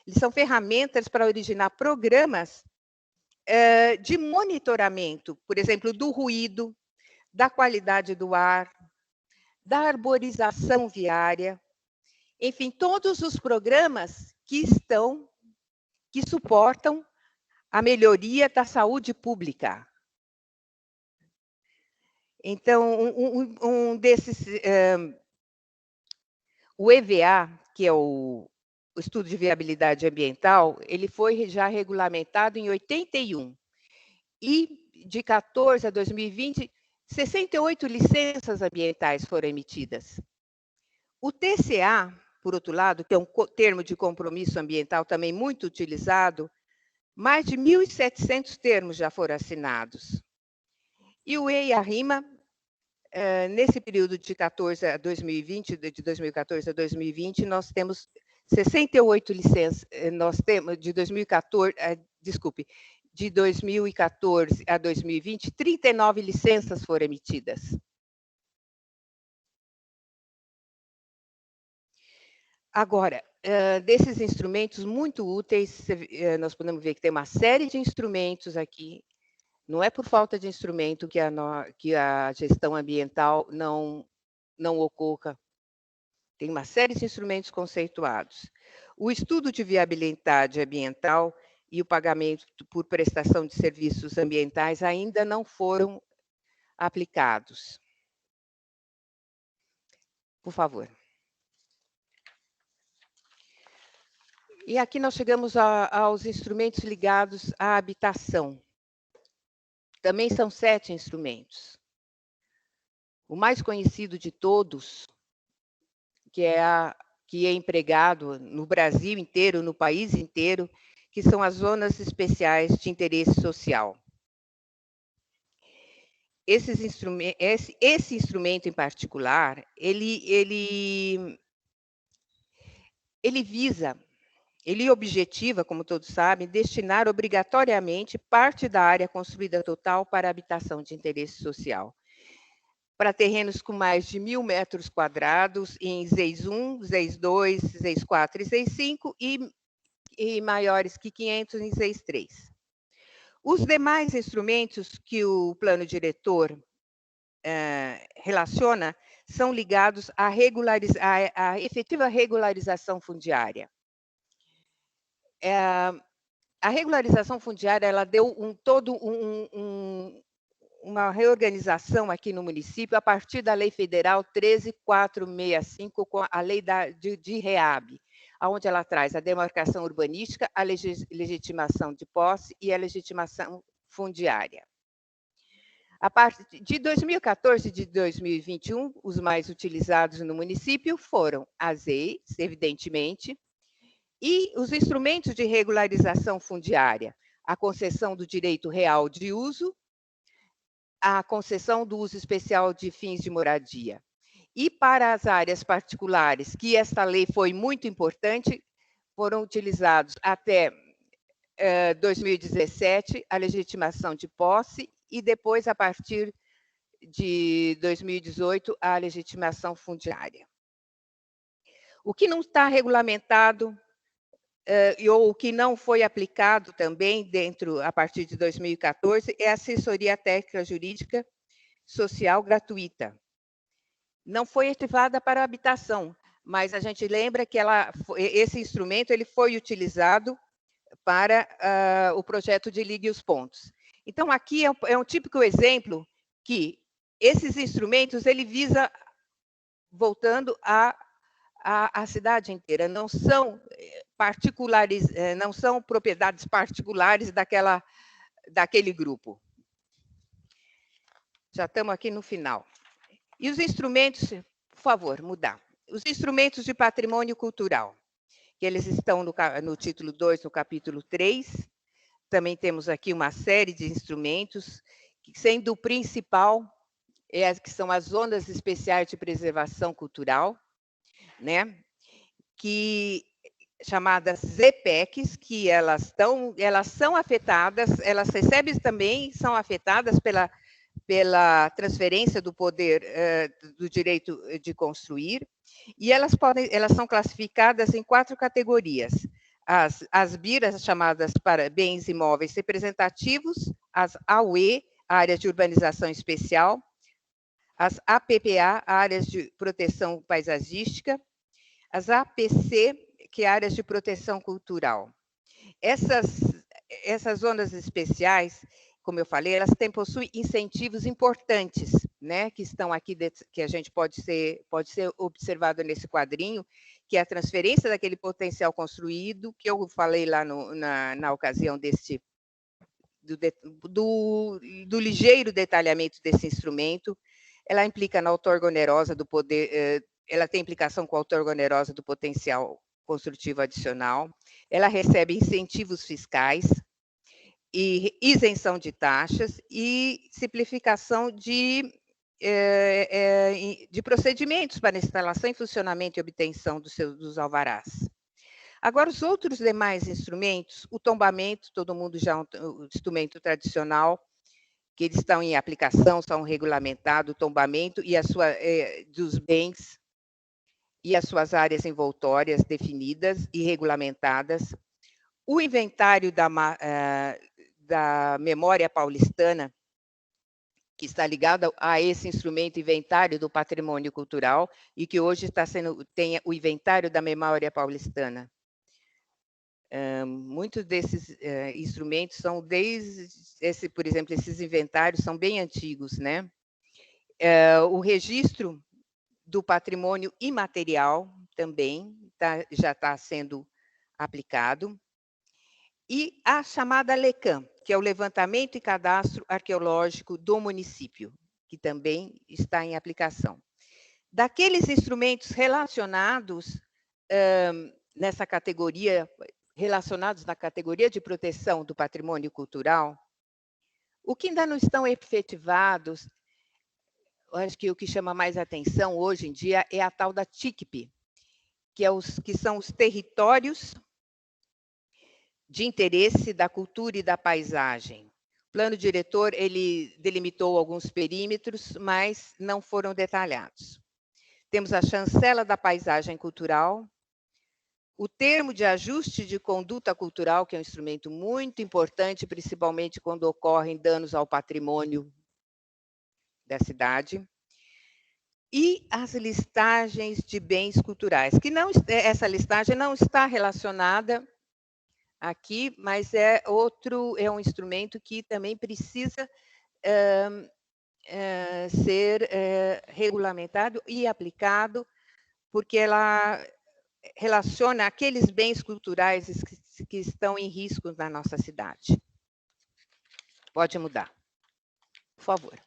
Eles são ferramentas para originar programas de monitoramento, por exemplo, do ruído, da qualidade do ar, da arborização viária, enfim, todos os programas que suportam a melhoria da saúde pública. Então, um desses, o EVA, que é o Estudo de Viabilidade Ambiental, ele foi já regulamentado em 81, e de 14 a 2020, 68 licenças ambientais foram emitidas. O TCA, por outro lado, que é um termo de compromisso ambiental também muito utilizado, mais de 1.700 termos já foram assinados. E o EIA-RIMA, nesse período de 14 a 2020, de 2014 a 2020, nós temos 68 licenças, nós temos de 2014, desculpe, de 2014 a 2020, 39 licenças foram emitidas. Agora, desses instrumentos muito úteis, nós podemos ver que tem uma série de instrumentos aqui. Não é por falta de instrumento que a gestão ambiental não ocorra. Tem uma série de instrumentos conceituados. O estudo de viabilidade ambiental e o pagamento por prestação de serviços ambientais ainda não foram aplicados. Por favor. E aqui nós chegamos aos instrumentos ligados à habitação. Também são 7 instrumentos. O mais conhecido de todos, que é empregado no Brasil inteiro, no país inteiro, que são as zonas especiais de interesse social. Esse instrumento em particular, ele objetiva, como todos sabem, destinar obrigatoriamente parte da área construída total para habitação de interesse social, para terrenos com mais de 1.000 metros quadrados em ZEIS 1, ZEIS 2, ZEIS 4 e ZEIS 5 e maiores que 500 em ZEIS 3. Os demais instrumentos que o plano diretor relaciona são ligados à efetiva regularização fundiária. A regularização fundiária, ela deu uma reorganização aqui no município a partir da Lei Federal 13.465, com a Lei de REAB, onde ela traz a demarcação urbanística, a legitimação de posse e a legitimação fundiária. A partir de 2014 e de 2021, os mais utilizados no município foram as ZEIS, evidentemente, e os instrumentos de regularização fundiária, a concessão do direito real de uso, a concessão do uso especial de fins de moradia. E para as áreas particulares, que esta lei foi muito importante, foram utilizados até 2017 a legitimação de posse e depois, a partir de 2018, a legitimação fundiária. O que não está regulamentado ou o que não foi aplicado também a partir de 2014 é a assessoria técnica jurídica social gratuita. Não foi ativada para a habitação, mas a gente lembra que esse instrumento ele foi utilizado para o projeto de Ligue os Pontos. Então, aqui é um típico exemplo que esses instrumentos ele visa, voltando a cidade inteira, não são propriedades particulares daquele grupo. Já estamos aqui no final. E os instrumentos, por favor, mudar. Os instrumentos de patrimônio cultural, que eles estão no título 2, no capítulo 3. Também temos aqui uma série de instrumentos, sendo o principal, que são as zonas especiais de preservação cultural, né? Chamadas ZPECs, que elas são afetadas, elas recebem também, são afetadas pela transferência do poder do direito de construir, e elas são classificadas em 4 categorias. As BIR, as chamadas para bens imóveis representativos, as AUE, áreas de urbanização especial, as APPA, áreas de proteção paisagística, as APC, que é áreas de proteção cultural. Essas zonas especiais, como eu falei, elas possuem incentivos importantes, né, que estão aqui, que a gente pode ser observado nesse quadrinho, que é a transferência daquele potencial construído, que eu falei lá na ocasião do ligeiro detalhamento desse instrumento. Ela implica na outorga onerosa do poder, ela tem implicação com a outorga onerosa do potencial construtivo adicional, ela recebe incentivos fiscais e isenção de taxas e simplificação de procedimentos para instalação e funcionamento e obtenção dos alvarás. Agora, os outros demais instrumentos, o tombamento, todo mundo já é um instrumento tradicional, que eles estão em aplicação, são regulamentados, o tombamento e dos bens e as suas áreas envoltórias definidas e regulamentadas. O inventário da memória paulistana, que está ligado a esse instrumento inventário do patrimônio cultural e que hoje tem o inventário da memória paulistana. Muitos desses instrumentos são por exemplo, esses inventários são bem antigos, né? O registro do patrimônio imaterial também já está sendo aplicado. E a chamada LECAM, que é o Levantamento e Cadastro Arqueológico do Município, que também está em aplicação. Daqueles instrumentos relacionados nessa categoria, relacionados na categoria de proteção do patrimônio cultural, o que ainda não estão efetivados, eu acho que o que chama mais atenção hoje em dia é a tal da TICP, que são os territórios de interesse da cultura e da paisagem. O plano diretor, ele delimitou alguns perímetros, mas não foram detalhados. Temos a chancela da paisagem cultural, o termo de ajuste de conduta cultural, que é um instrumento muito importante, principalmente quando ocorrem danos ao patrimônio da cidade, e as listagens de bens culturais, que essa listagem não está relacionada aqui, mas é um instrumento que também precisa ser regulamentado e aplicado, porque ela relaciona aqueles bens culturais que estão em risco na nossa cidade. Pode mudar, por favor.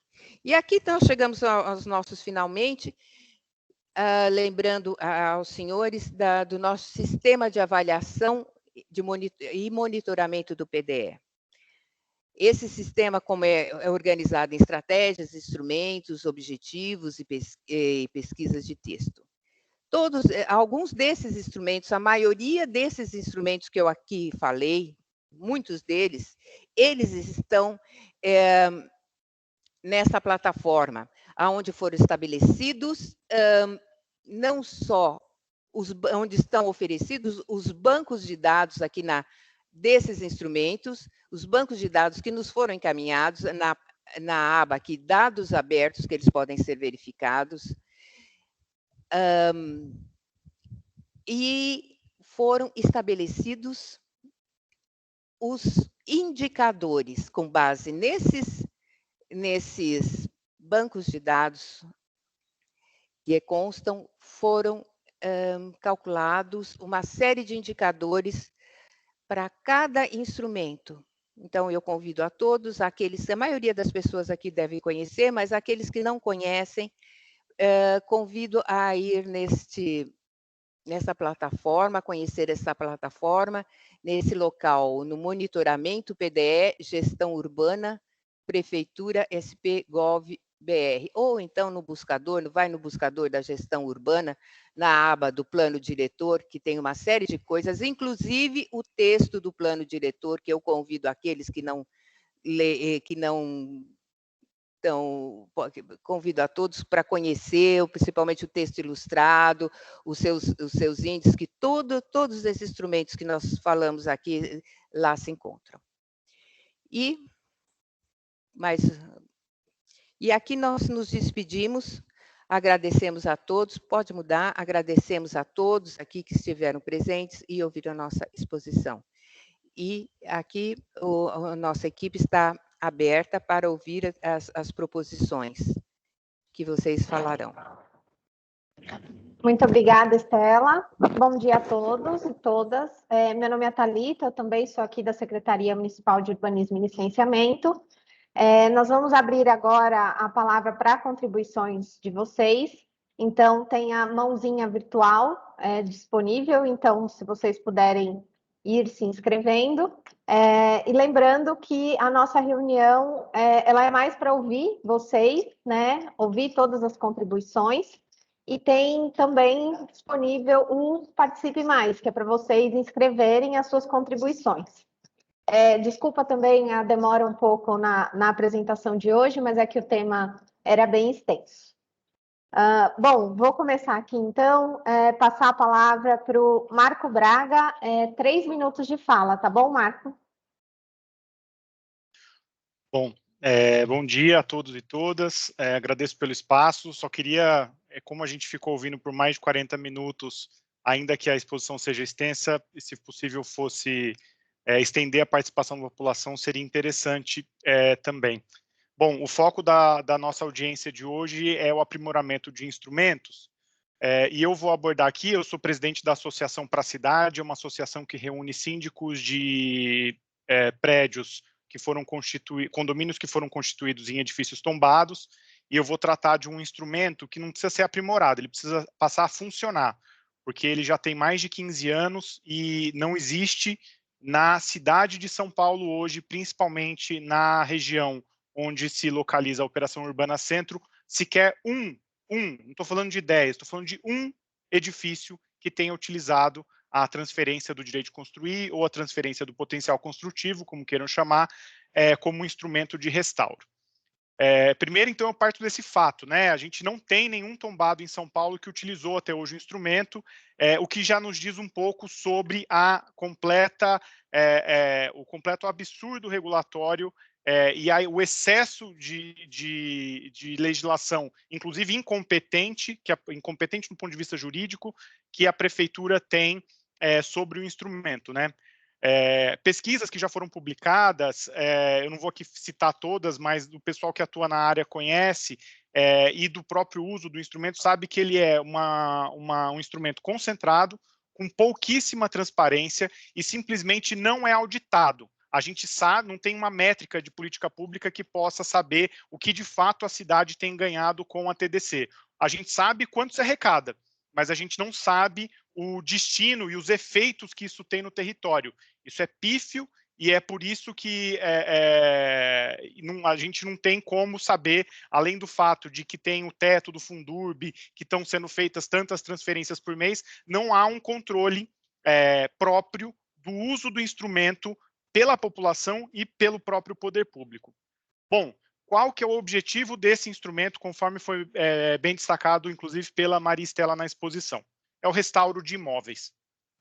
E aqui, então, chegamos aos nossos finalmente, lembrando aos senhores do nosso sistema de avaliação e monitoramento do PDE. Esse sistema, como é organizado em estratégias, instrumentos, objetivos e pesquisas de texto. Alguns desses instrumentos, a maioria desses instrumentos que eu aqui falei, muitos deles, eles estão nessa plataforma, onde foram estabelecidos não só onde estão oferecidos os bancos de dados aqui desses instrumentos, os bancos de dados que nos foram encaminhados na aba aqui, dados abertos, que eles podem ser verificados, e foram estabelecidos os indicadores com base nesses bancos de dados que constam, foram calculados uma série de indicadores para cada instrumento. Então, eu convido a todos, a maioria das pessoas aqui devem conhecer, mas aqueles que não conhecem, convido a ir nessa plataforma, conhecer essa plataforma, nesse local, no monitoramento PDE, gestão urbana, Prefeitura SP Gov BR, ou então vai no buscador da gestão urbana, na aba do plano diretor, que tem uma série de coisas, inclusive o texto do plano diretor, que eu convido aqueles que não Então, convido a todos para conhecer, principalmente o texto ilustrado, os seus índices, que todos esses instrumentos que nós falamos aqui lá se encontram. E aqui nós nos despedimos, agradecemos a todos, pode mudar, agradecemos a todos aqui que estiveram presentes e ouviram a nossa exposição. E aqui a nossa equipe está aberta para ouvir as proposições que vocês falarão. Muito obrigada, Estela. Bom dia a todos e todas. Meu nome é Thalita, eu também sou aqui da Secretaria Municipal de Urbanismo e Licenciamento. Nós vamos abrir agora a palavra para contribuições de vocês. Então, tem a mãozinha virtual disponível, então, se vocês puderem ir se inscrevendo. E lembrando que a nossa reunião ela é mais para ouvir vocês, né? Ouvir todas as contribuições. E tem também disponível o Participe Mais, que é para vocês inscreverem as suas contribuições. Desculpa também a demora um pouco na apresentação de hoje, mas é que o tema era bem extenso. Bom, vou começar aqui então, passar a palavra para o Marco Braga, 3 minutos de fala, tá bom, Marco? Bom, bom dia a todos e todas, agradeço pelo espaço, só queria, como a gente ficou ouvindo por mais de 40 minutos, ainda que a exposição seja extensa, e se possível fosse estender a participação da população, seria interessante também. Bom, o foco da nossa audiência de hoje é o aprimoramento de instrumentos, e eu vou abordar aqui, eu sou presidente da Associação Pra Cidade, é uma associação que reúne síndicos de prédios que foram condomínios que foram constituídos em edifícios tombados, e eu vou tratar de um instrumento que não precisa ser aprimorado, ele precisa passar a funcionar, porque ele já tem mais de 15 anos e não existe na cidade de São Paulo hoje, principalmente na região onde se localiza a Operação Urbana Centro, sequer não estou falando de 10, estou falando de um edifício que tenha utilizado a transferência do direito de construir ou a transferência do potencial construtivo, como queiram chamar, como um instrumento de restauro. Primeiro, então, eu parto desse fato, né? A gente não tem nenhum tombado em São Paulo que utilizou até hoje o instrumento, o que já nos diz um pouco sobre o completo absurdo regulatório e o excesso de legislação, inclusive incompetente do ponto de vista jurídico, que a prefeitura tem sobre o instrumento, né? Pesquisas que já foram publicadas, eu não vou aqui citar todas, mas o pessoal que atua na área conhece, e do próprio uso do instrumento sabe que ele é um instrumento concentrado, com pouquíssima transparência e simplesmente não é auditado. A gente sabe, não tem uma métrica de política pública que possa saber o que de fato a cidade tem ganhado com a TDC. A gente sabe quanto se arrecada, mas a gente não sabe o destino e os efeitos que isso tem no território. Isso é pífio e é por isso que a gente não tem como saber, além do fato de que tem o teto do Fundurb, que estão sendo feitas tantas transferências por mês, não há um controle próprio do uso do instrumento pela população e pelo próprio poder público. Bom, qual que é o objetivo desse instrumento, conforme foi bem destacado, inclusive, pela Maria Estela na exposição? É o restauro de imóveis.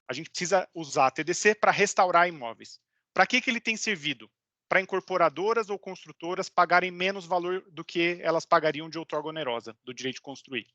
A gente precisa usar a TDC para restaurar imóveis. Para que ele tem servido? Para incorporadoras ou construtoras pagarem menos valor do que elas pagariam de outorga onerosa, do direito de construir.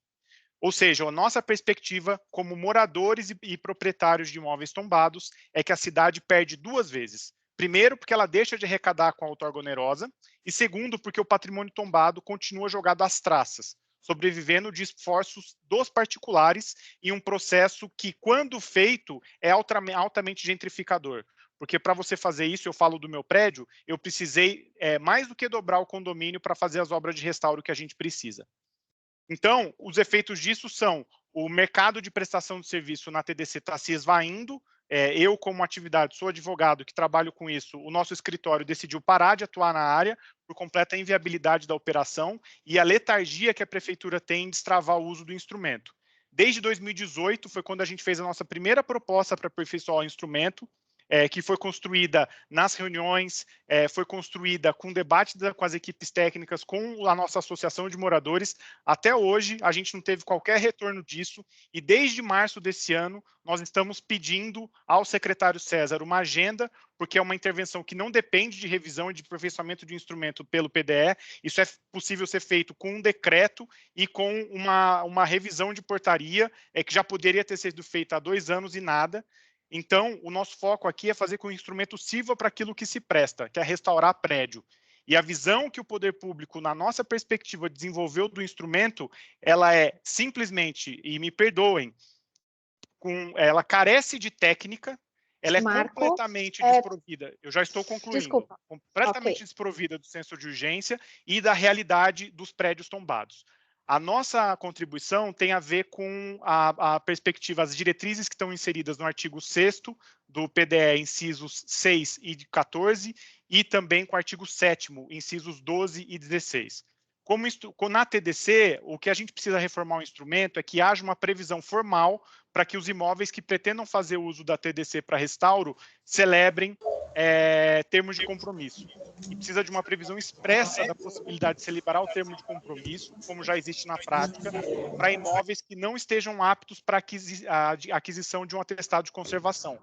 Ou seja, a nossa perspectiva como moradores e proprietários de imóveis tombados é que a cidade perde 2 vezes. Primeiro, porque ela deixa de arrecadar com a outorga onerosa, e segundo, porque o patrimônio tombado continua jogado às traças, sobrevivendo de esforços dos particulares em um processo que, quando feito, é altamente gentrificador. Porque para você fazer isso, eu falo do meu prédio, eu precisei mais do que dobrar o condomínio para fazer as obras de restauro que a gente precisa. Então, os efeitos disso são o mercado de prestação de serviço na TDC está se esvaindo. Eu, como atividade, sou advogado que trabalho com isso, o nosso escritório decidiu parar de atuar na área por completa inviabilidade da operação e a letargia que a prefeitura tem em destravar o uso do instrumento. Desde 2018 foi quando a gente fez a nossa primeira proposta para aperfeiçoar o instrumento, que foi construída nas reuniões, foi construída com debate com as equipes técnicas, com a nossa associação de moradores. Até hoje, a gente não teve qualquer retorno disso, e desde março desse ano, nós estamos pedindo ao secretário César uma agenda, porque é uma intervenção que não depende de revisão e de aperfeiçoamento de instrumento pelo PDE. Isso é possível ser feito com um decreto e com uma revisão de portaria, que já poderia ter sido feita há 2 anos e nada. Então, o nosso foco aqui é fazer com que o instrumento sirva para aquilo que se presta, que é restaurar prédio. E a visão que o poder público, na nossa perspectiva, desenvolveu do instrumento, ela é simplesmente, e me perdoem, ela carece de técnica, ela é completamente desprovida. Eu já estou concluindo. Desculpa. Completamente desprovida do senso de urgência e da realidade dos prédios tombados. A nossa contribuição tem a ver com a perspectiva, as diretrizes que estão inseridas no artigo 6º do PDE, incisos 6 e 14, e também com o artigo 7º, incisos 12 e 16. Na TDC, o que a gente precisa reformar o instrumento é que haja uma previsão formal para que os imóveis que pretendam fazer uso da TDC para restauro celebrem termos de compromisso. E precisa de uma previsão expressa da possibilidade de se liberar o termo de compromisso, como já existe na prática, para imóveis que não estejam aptos para a aquisição de um atestado de conservação.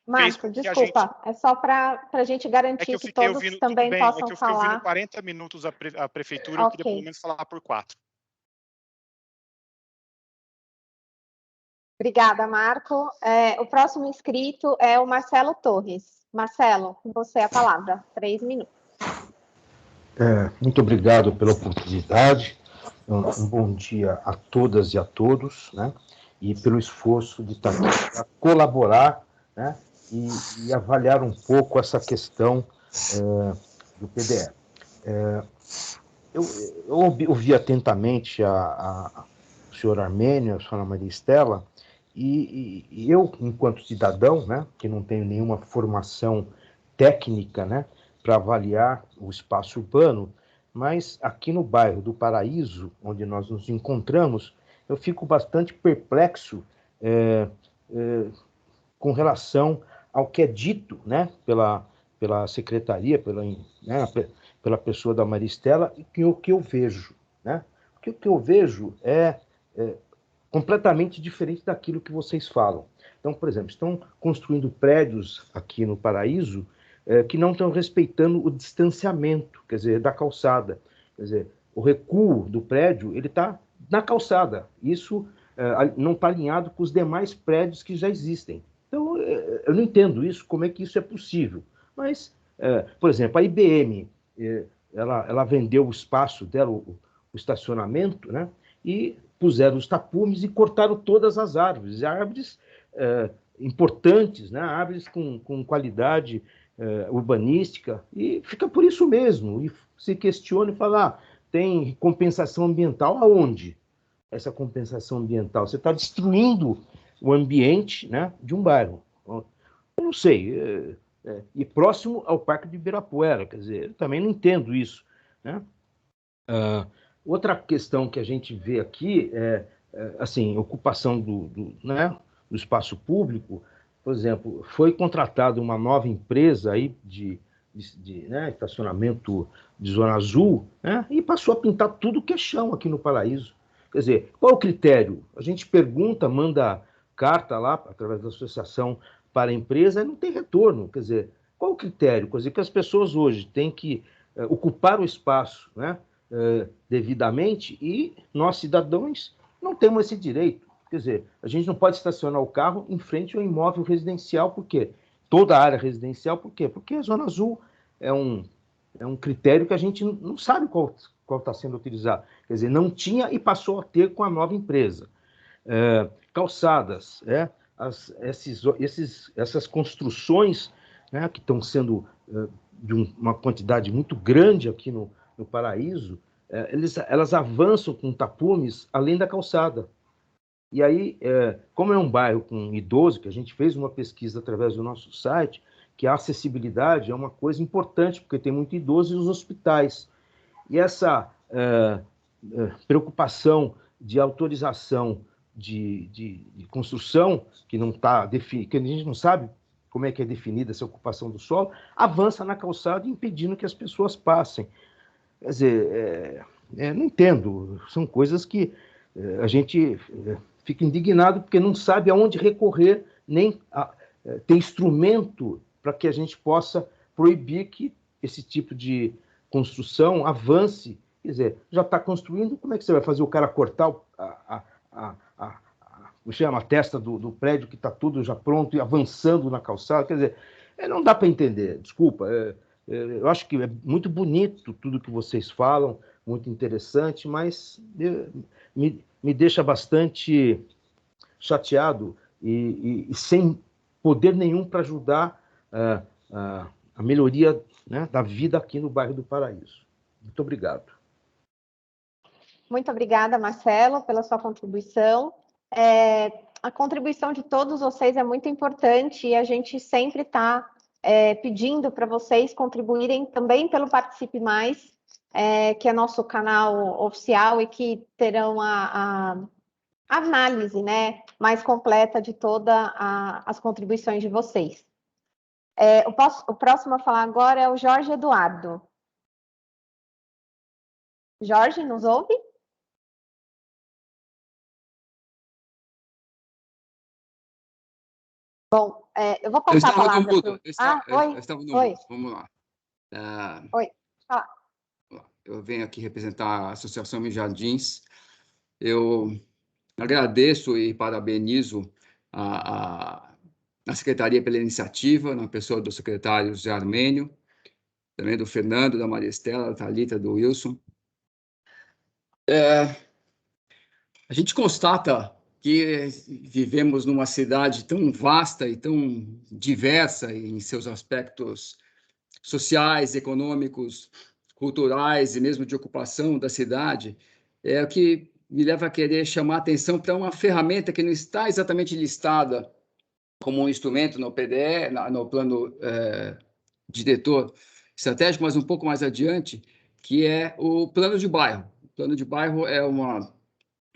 Marco, desculpa, é só para a gente garantir que todos também possam falar. Eu fiquei ouvindo 40 minutos a prefeitura, eu queria pelo menos falar por 4. Obrigada, Marco. O próximo inscrito é o Marcelo Torres. Marcelo, com você a palavra. 3 minutos. Muito obrigado pela oportunidade. Um bom dia a todas e a todos, né? E pelo esforço de estar aqui para colaborar, né? E avaliar um pouco essa questão do PDE. Eu ouvi atentamente o senhor Armênio, a senhora Maria Estela, e eu, enquanto cidadão, né, que não tenho nenhuma formação técnica, né, para avaliar o espaço urbano, mas aqui no bairro do Paraíso, onde nós nos encontramos, eu fico bastante perplexo com relação ao que é dito, né, pela secretaria, pela pessoa da Maria Estela, e o que eu vejo, né? Porque o que eu vejo é completamente diferente daquilo que vocês falam. Então, por exemplo, estão construindo prédios aqui no Paraíso que não estão respeitando o distanciamento, quer dizer, da calçada. Quer dizer, o recuo do prédio, ele está na calçada. Isso não está alinhado com os demais prédios que já existem. Então, eu não entendo isso, como é que isso é possível. Mas, por exemplo, a IBM, ela vendeu o espaço dela, o estacionamento, né? E puseram os tapumes e cortaram todas as árvores importantes, né? Árvores com qualidade urbanística, e fica por isso mesmo. E se questiona e fala, tem compensação ambiental aonde? Essa compensação ambiental? Você está destruindo o ambiente, né, de um bairro. Eu não sei, e próximo ao Parque de Ibirapuera, quer dizer, eu também não entendo isso, né? Outra questão que a gente vê aqui assim, ocupação do espaço público. Por exemplo, foi contratada uma nova empresa aí de estacionamento de Zona Azul, né, e passou a pintar tudo que é chão aqui no Paraíso. Quer dizer, qual é o critério? A gente pergunta, manda carta lá, através da associação, para a empresa, e não tem retorno. Quer dizer, qual o critério? Quer dizer, que as pessoas hoje têm que ocupar o espaço, né, devidamente, e nós, cidadãos, não temos esse direito. Quer dizer, a gente não pode estacionar o carro em frente ao imóvel residencial, por quê? Toda a área residencial, por quê? Porque a Zona Azul é um critério que a gente não sabe qual está sendo utilizado. Quer dizer, não tinha e passou a ter com a nova empresa. Calçadas, essas construções, né, que estão sendo de uma quantidade muito grande aqui no Paraíso, elas avançam com tapumes além da calçada. E aí, como é um bairro com idoso, que a gente fez uma pesquisa através do nosso site, que a acessibilidade é uma coisa importante, porque tem muito idoso nos hospitais. E essa preocupação de autorização de construção, que não está definida, que a gente não sabe como é que é definida essa ocupação do solo, avança na calçada impedindo que as pessoas passem. Quer dizer, não entendo, são coisas que a gente fica indignado porque não sabe aonde recorrer, nem tem instrumento para que a gente possa proibir que esse tipo de construção avance. Quer dizer, já está construindo, como é que você vai fazer o cara cortar a testa do prédio que está tudo já pronto e avançando na calçada? Quer dizer, não dá para entender, desculpa. Eu acho que é muito bonito tudo que vocês falam, muito interessante, mas me deixa bastante chateado e sem poder nenhum para ajudar a melhoria, né, da vida aqui no bairro do Paraíso. Muito obrigado. Muito obrigada, Marcelo, pela sua contribuição. A contribuição de todos vocês é muito importante e a gente sempre está pedindo para vocês contribuírem também pelo Participe Mais, que é nosso canal oficial e que terão a análise, né, mais completa de todas as contribuições de vocês. O próximo a falar agora é o Jorge Eduardo. Jorge, nos ouve? Bom, eu vou passar a palavra. Eu estava no mudo. Vamos lá. Oi, fala. Eu venho aqui representar a Associação Mijardins. Eu agradeço e parabenizo a Secretaria pela iniciativa, na pessoa do secretário José Armênio, também do Fernando, da Maria Estela, da Thalita, do Wilson. A gente constata que vivemos numa cidade tão vasta e tão diversa em seus aspectos sociais, econômicos, culturais e mesmo de ocupação da cidade, o que me leva a querer chamar a atenção para uma ferramenta que não está exatamente listada como um instrumento no PDE, no plano diretor estratégico, mas um pouco mais adiante, que é o plano de bairro. O plano de bairro é uma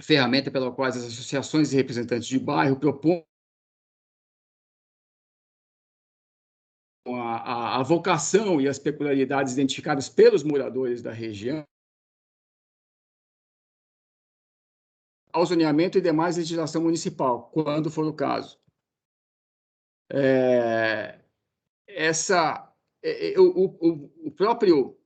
ferramenta pela qual as associações e representantes de bairro propõem a vocação e as peculiaridades identificadas pelos moradores da região ao zoneamento e demais legislação municipal, quando for o caso. O próprio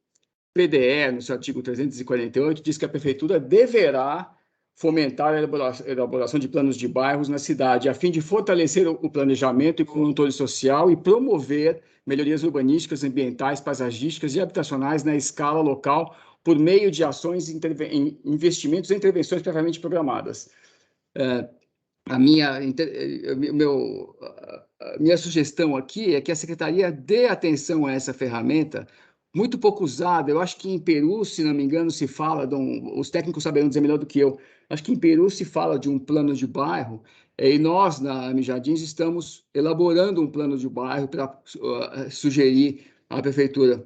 PDE, no seu artigo 348, diz que a prefeitura deverá fomentar a elaboração de planos de bairros na cidade, a fim de fortalecer o planejamento e controle social e promover melhorias urbanísticas, ambientais, paisagísticas e habitacionais na escala local por meio de ações, investimentos e intervenções previamente programadas. A minha sugestão aqui é que a Secretaria dê atenção a essa ferramenta, muito pouco usada. Eu acho que em Peru, se não me engano, se fala, os técnicos saberão dizer melhor do que eu, acho que em Peru se fala de um plano de bairro, e nós, na Mijardins, estamos elaborando um plano de bairro para sugerir à prefeitura.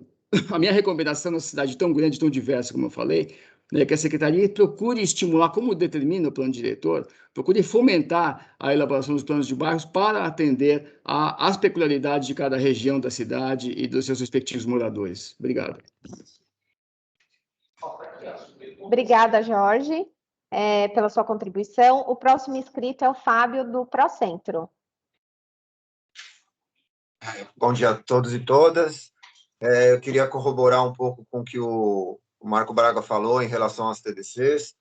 A minha recomendação numa cidade tão grande, tão diversa, como eu falei, é que a Secretaria procure estimular, como determina o plano diretor, procure fomentar a elaboração dos planos de bairros para atender às peculiaridades de cada região da cidade e dos seus respectivos moradores. Obrigado. Obrigada, Jorge, pela sua contribuição. O próximo inscrito é o Fábio, do Procentro. Bom dia a todos e todas. Eu queria corroborar um pouco com o que o Marco Braga falou em relação às TDCs,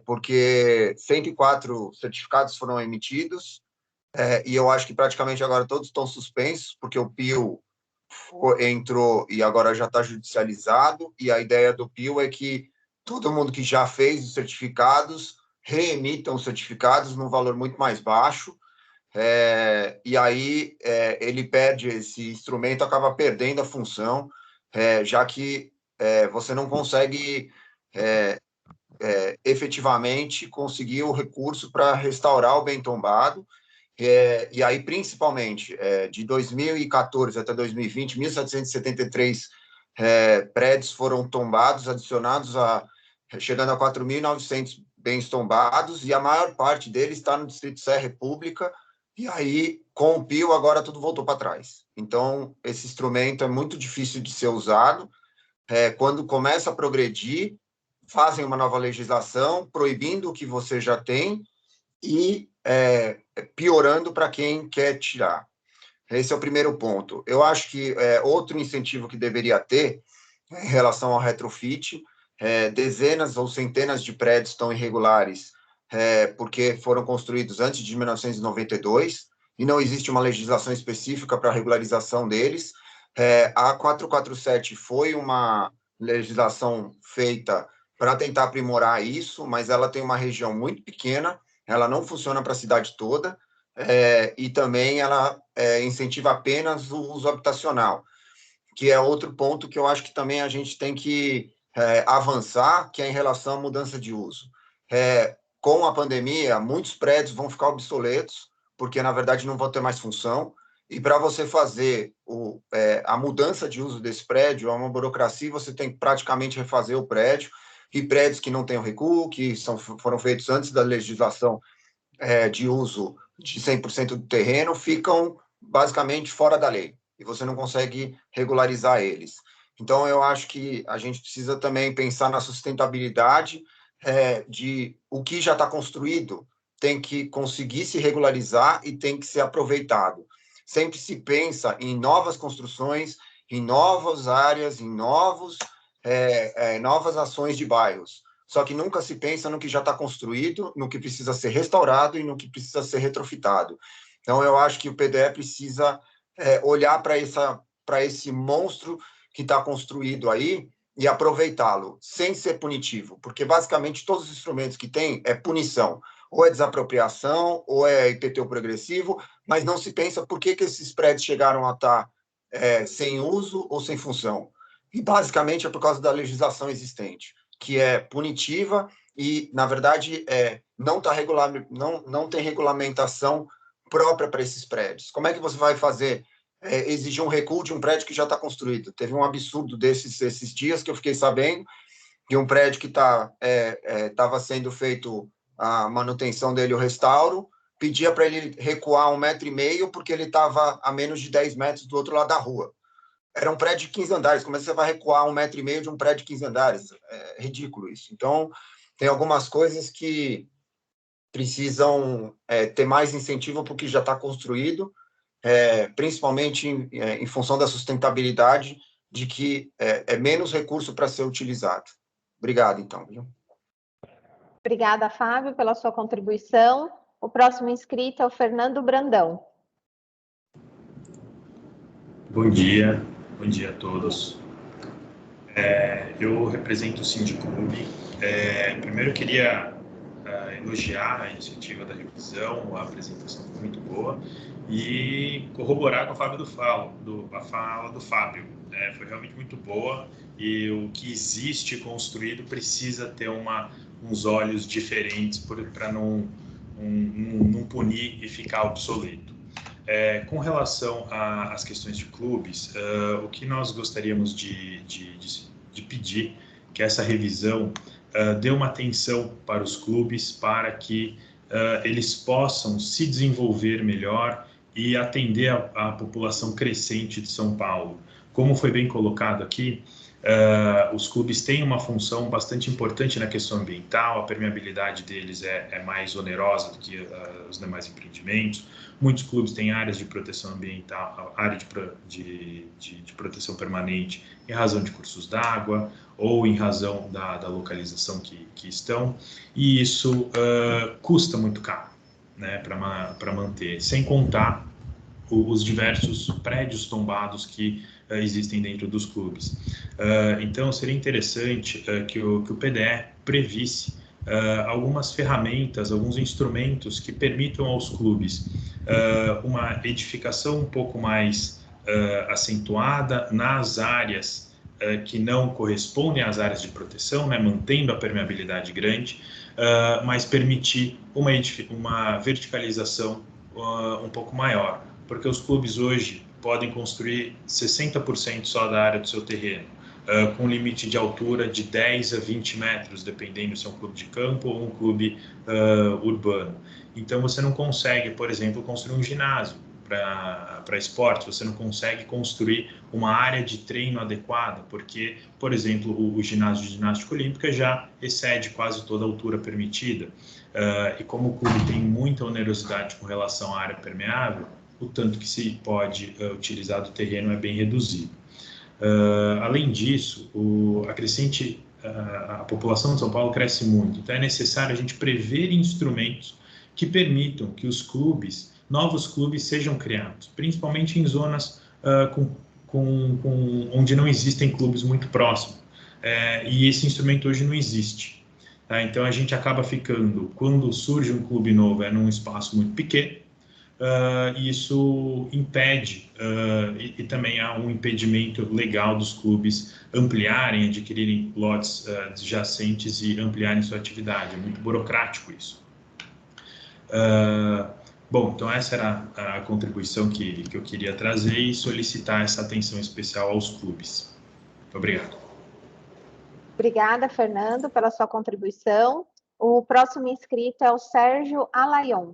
porque 104 certificados foram emitidos, e eu acho que praticamente agora todos estão suspensos, porque o PIO entrou e agora já está judicializado, e a ideia do PIO é que todo mundo que já fez os certificados reemitam os certificados num valor muito mais baixo, e aí ele perde esse instrumento, acaba perdendo a função, já que você não consegue efetivamente conseguir o recurso para restaurar o bem tombado, e aí, principalmente, de 2014 até 2020, 1.773 prédios foram tombados, adicionados, chegando a 4.900 bens tombados, e a maior parte deles está no Distrito Serra República, e aí, com o PIO, agora tudo voltou para trás. Então, esse instrumento é muito difícil de ser usado. Quando começa a progredir, fazem uma nova legislação, proibindo o que você já tem e piorando para quem quer tirar. Esse é o primeiro ponto. Eu acho que outro incentivo que deveria ter em relação ao retrofit, dezenas ou centenas de prédios estão irregulares porque foram construídos antes de 1992 e não existe uma legislação específica para a regularização deles. A 447 foi uma legislação feita para tentar aprimorar isso, mas ela tem uma região muito pequena, ela não funciona para a cidade toda, e também ela incentiva apenas o uso habitacional, que é outro ponto que eu acho que também a gente tem que avançar, que é em relação à mudança de uso. Com a pandemia, muitos prédios vão ficar obsoletos, porque, na verdade, não vão ter mais função, e para você fazer a mudança de uso desse prédio, é uma burocracia, você tem que praticamente refazer o prédio, e prédios que não têm o recuo, que foram feitos antes da legislação de uso de 100% do terreno, ficam basicamente fora da lei, e você não consegue regularizar eles. Então, eu acho que a gente precisa também pensar na sustentabilidade de o que já está construído tem que conseguir se regularizar e tem que ser aproveitado. Sempre se pensa em novas construções, em novas áreas, em novas ações de bairros. Só que nunca se pensa no que já está construído, no que precisa ser restaurado e no que precisa ser retrofitado. Então, eu acho que o PDE precisa olhar para esse monstro que está construído aí e aproveitá-lo, sem ser punitivo, porque basicamente todos os instrumentos que tem é punição, ou é desapropriação, ou é IPTU progressivo, mas não se pensa por que esses prédios chegaram a estar sem uso ou sem função. E basicamente é por causa da legislação existente, que é punitiva e, na verdade, não tem regulamentação própria para esses prédios. Como é que você vai fazer exigir um recuo de um prédio que já está construído? Teve um absurdo esses dias que eu fiquei sabendo de um prédio que estava sendo feito a manutenção dele, o restauro, pedia para ele recuar 1,5 metro porque ele estava a menos de 10 metros do outro lado da rua. Era um prédio de 15 andares. Como é que você vai recuar 1,5 metro de um prédio de 15 andares? É ridículo isso. Então, tem algumas coisas que precisam ter mais incentivo para o que já está construído, principalmente em função da sustentabilidade, de que é menos recurso para ser utilizado. Obrigado, então. Viu? Obrigada, Fábio, pela sua contribuição. O próximo inscrito é o Fernando Brandão. Bom dia a todos. Eu represento o Sindiclube. Primeiro eu queria elogiar a iniciativa da revisão, a apresentação foi muito boa, e corroborar com a fala do Fábio. Foi realmente muito boa, e o que existe construído precisa ter uns olhos diferentes para não punir e ficar obsoleto. Com relação às questões de clubes, o que nós gostaríamos de pedir que essa revisão dê uma atenção para os clubes, para que eles possam se desenvolver melhor e atender a população crescente de São Paulo. Como foi bem colocado aqui, os clubes têm uma função bastante importante na questão ambiental, a permeabilidade deles é mais onerosa do que os demais empreendimentos. Muitos clubes têm áreas de proteção ambiental, área de proteção permanente em razão de cursos d'água ou em razão da localização que estão, e isso custa muito caro, né, para manter, sem contar os diversos prédios tombados que existem dentro dos clubes. Então, seria interessante que o PDE previsse algumas ferramentas, alguns instrumentos que permitam aos clubes uma edificação um pouco mais acentuada nas áreas que não correspondem às áreas de proteção, né, mantendo a permeabilidade grande, mas permitir uma verticalização um pouco maior, porque os clubes hoje podem construir 60% só da área do seu terreno. com limite de altura de 10 a 20 metros, dependendo se é um clube de campo ou um clube urbano. Então, você não consegue, por exemplo, construir um ginásio para esportes, você não consegue construir uma área de treino adequada, porque, por exemplo, o ginásio de ginástica olímpica já excede quase toda a altura permitida. E como o clube tem muita onerosidade com relação à área permeável, o tanto que se pode utilizar do terreno é bem reduzido. Além disso, a população de São Paulo cresce muito, então é necessário a gente prever instrumentos que permitam que os clubes, novos clubes, sejam criados, principalmente em zonas onde não existem clubes muito próximos. E esse instrumento hoje não existe. Tá? Então, a gente acaba ficando, quando surge um clube novo, num espaço muito pequeno, isso impede, e também há um impedimento legal dos clubes ampliarem, adquirirem lotes adjacentes e ampliarem sua atividade. É muito burocrático isso. Bom, então essa era a contribuição que eu queria trazer e solicitar essa atenção especial aos clubes. Muito obrigado. Obrigada, Fernando, pela sua contribuição. O próximo inscrito é o Sérgio Alayon.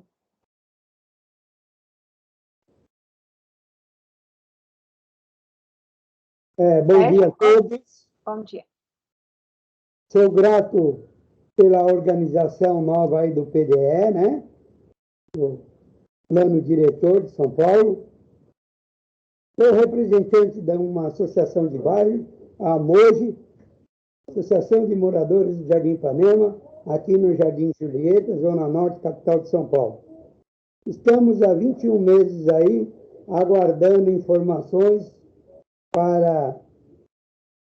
Bom dia a todos. Bom dia. Sou grato pela organização nova aí do PDE, né? Do Plano Diretor de São Paulo. Sou representante de uma associação de bairro, a MOJE, Associação de Moradores do Jardim Ipanema, aqui no Jardim Julieta, Zona Norte, capital de São Paulo. Estamos há 21 meses aí, aguardando informações para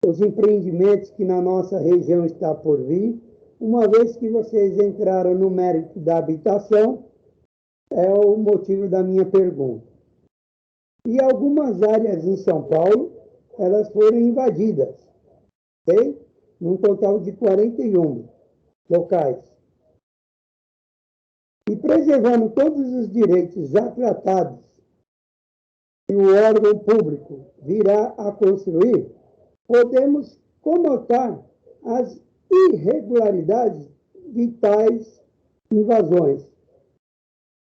os empreendimentos que na nossa região está por vir, uma vez que vocês entraram no mérito da habitação, é o motivo da minha pergunta. E algumas áreas em São Paulo, elas foram invadidas, ok? Num total de 41 locais. E preservando todos os direitos já tratados que o órgão público virá a construir, podemos conotar as irregularidades de tais invasões.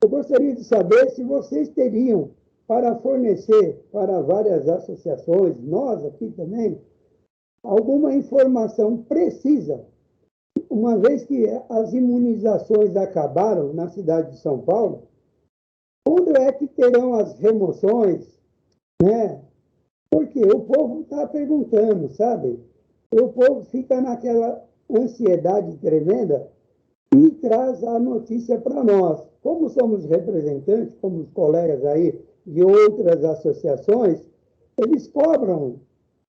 Eu gostaria de saber se vocês teriam para fornecer para várias associações, nós aqui também, alguma informação precisa, uma vez que as imunizações acabaram na cidade de São Paulo, quando é que terão as remoções, né? Porque o povo está perguntando, sabe? O povo fica naquela ansiedade tremenda e traz a notícia para nós. Como somos representantes, como os colegas aí de outras associações, eles cobram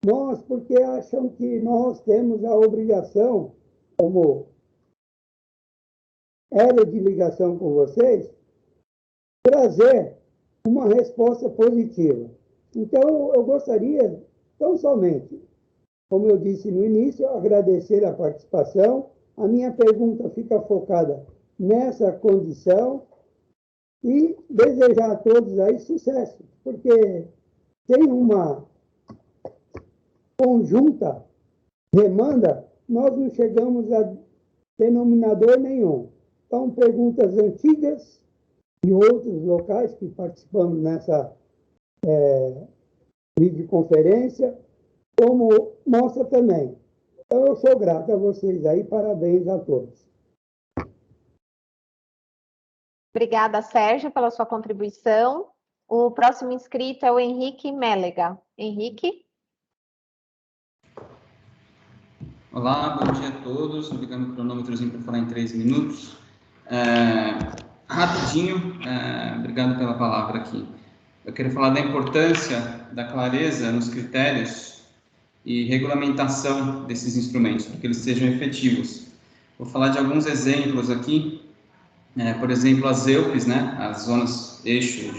nós porque acham que nós temos a obrigação, como elo de ligação com vocês, trazer uma resposta positiva. Então, eu gostaria, tão somente, como eu disse no início, agradecer a participação. A minha pergunta fica focada nessa condição e desejar a todos aí sucesso, porque sem uma conjunta demanda, nós não chegamos a denominador nenhum. Então, perguntas antigas de outros locais que participamos nessa videoconferência, como mostra também. Então, eu sou grato a vocês aí, parabéns a todos. Obrigada, Sérgio, pela sua contribuição. O próximo inscrito é o Henrique Mélega. Henrique? Olá, bom dia a todos. Vou ligar no cronômetrozinho para falar em 3 minutos. Rapidinho, obrigado pela palavra aqui. Eu quero falar da importância da clareza nos critérios e regulamentação desses instrumentos, para que eles sejam efetivos. Vou falar de alguns exemplos aqui, por exemplo, as EUPs, né, as zonas eixo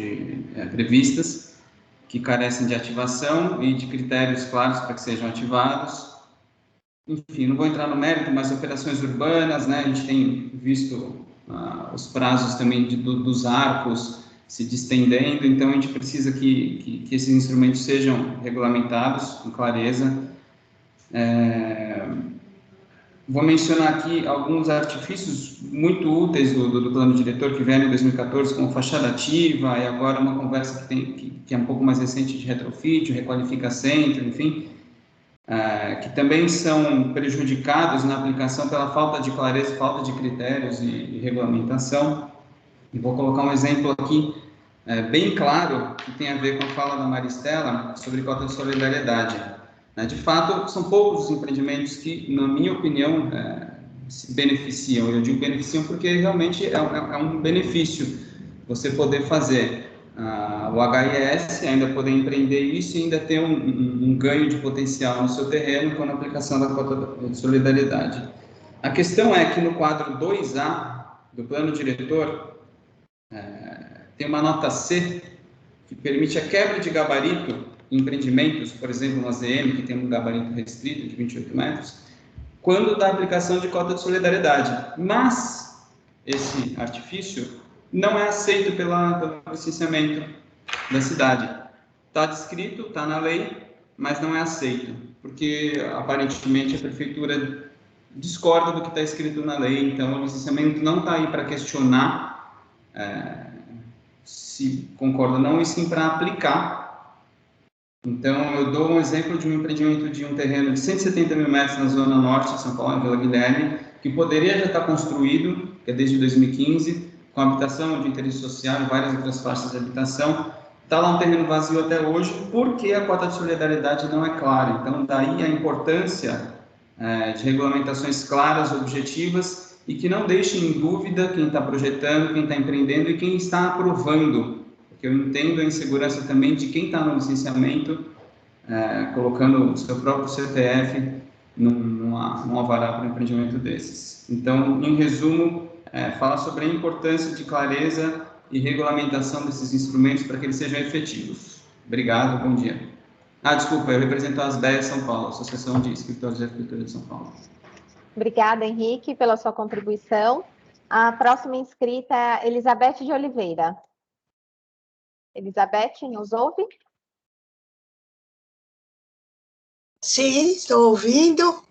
previstas, que carecem de ativação e de critérios claros para que sejam ativados. Enfim, não vou entrar no mérito, mas operações urbanas, né, a gente tem visto os prazos também dos arcos se distendendo, então a gente precisa que esses instrumentos sejam regulamentados com clareza. Vou mencionar aqui alguns artifícios muito úteis do plano diretor que vieram em 2014, como fachada ativa, e agora uma conversa que é um pouco mais recente de retrofit, requalifica centro, enfim, que também são prejudicados na aplicação pela falta de clareza, falta de critérios e regulamentação. E vou colocar um exemplo aqui bem claro, que tem a ver com a fala da Maristela sobre cota de solidariedade. De fato, são poucos os empreendimentos que, na minha opinião, se beneficiam. Eu digo beneficiam porque realmente é um benefício você poder fazer o HIS, ainda poder empreender isso e ainda ter um ganho de potencial no seu terreno com a aplicação da cota de solidariedade. A questão é que no quadro 2A do plano diretor, tem uma nota C que permite a quebra de gabarito em empreendimentos, por exemplo, no AZM, que tem um gabarito restrito de 28 metros, quando da aplicação de cota de solidariedade. Mas esse artifício não é aceito pelo licenciamento da cidade. Está descrito, está na lei, mas não é aceito, porque aparentemente a prefeitura discorda do que está escrito na lei, então o licenciamento não está aí para questionar se concorda ou não, e sim para aplicar. Então, eu dou um exemplo de um empreendimento de um terreno de 170 mil metros na zona norte de São Paulo, em Vila Guilherme, que poderia já estar construído, que é desde 2015, com habitação de interesse social e várias outras faixas de habitação. Está lá um terreno vazio até hoje, porque a cota de solidariedade não é clara. Então, daí a importância de regulamentações claras, objetivas, e que não deixem em dúvida quem está projetando, quem está empreendendo e quem está aprovando. Porque eu entendo a insegurança também de quem está no licenciamento, colocando o seu próprio CPF num alvará para um empreendimento desses. Então, em resumo, fala sobre a importância de clareza e regulamentação desses instrumentos para que eles sejam efetivos. Obrigado, bom dia. Desculpa, eu represento a ASBEA São Paulo, Associação de Escritórios de Arquitetura de São Paulo. Obrigada, Henrique, pela sua contribuição. A próxima inscrita é a Elizabeth de Oliveira. Elizabeth, nos ouve? Sim, estou ouvindo.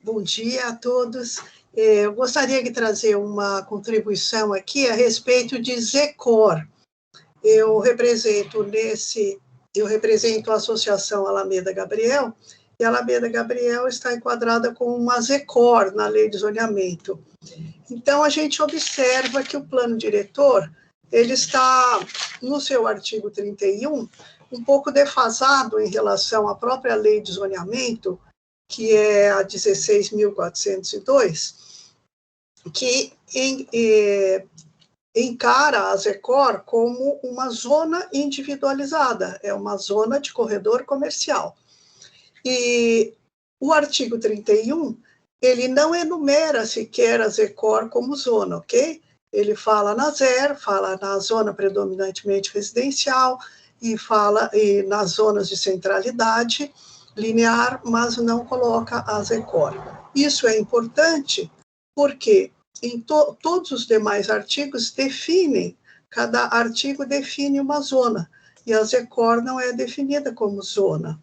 Bom dia a todos. Eu gostaria de trazer uma contribuição aqui a respeito de ZECOR. Eu represento a Associação Alameda Gabriel, e a Alameda Gabriel está enquadrada como uma ZECOR na Lei de Zoneamento. Então, a gente observa que o plano diretor ele está, no seu artigo 31, um pouco defasado em relação à própria Lei de Zoneamento, que é a 16.402, que encara a ZECOR como uma zona individualizada, é uma zona de corredor comercial. E o artigo 31, ele não enumera sequer a ZECOR como zona, ok? Ele fala na ZER, fala na zona predominantemente residencial e fala nas zonas de centralidade linear, mas não coloca a ZECOR. Isso é importante porque em todos os demais artigos cada artigo define uma zona, e a ZECOR não é definida como zona.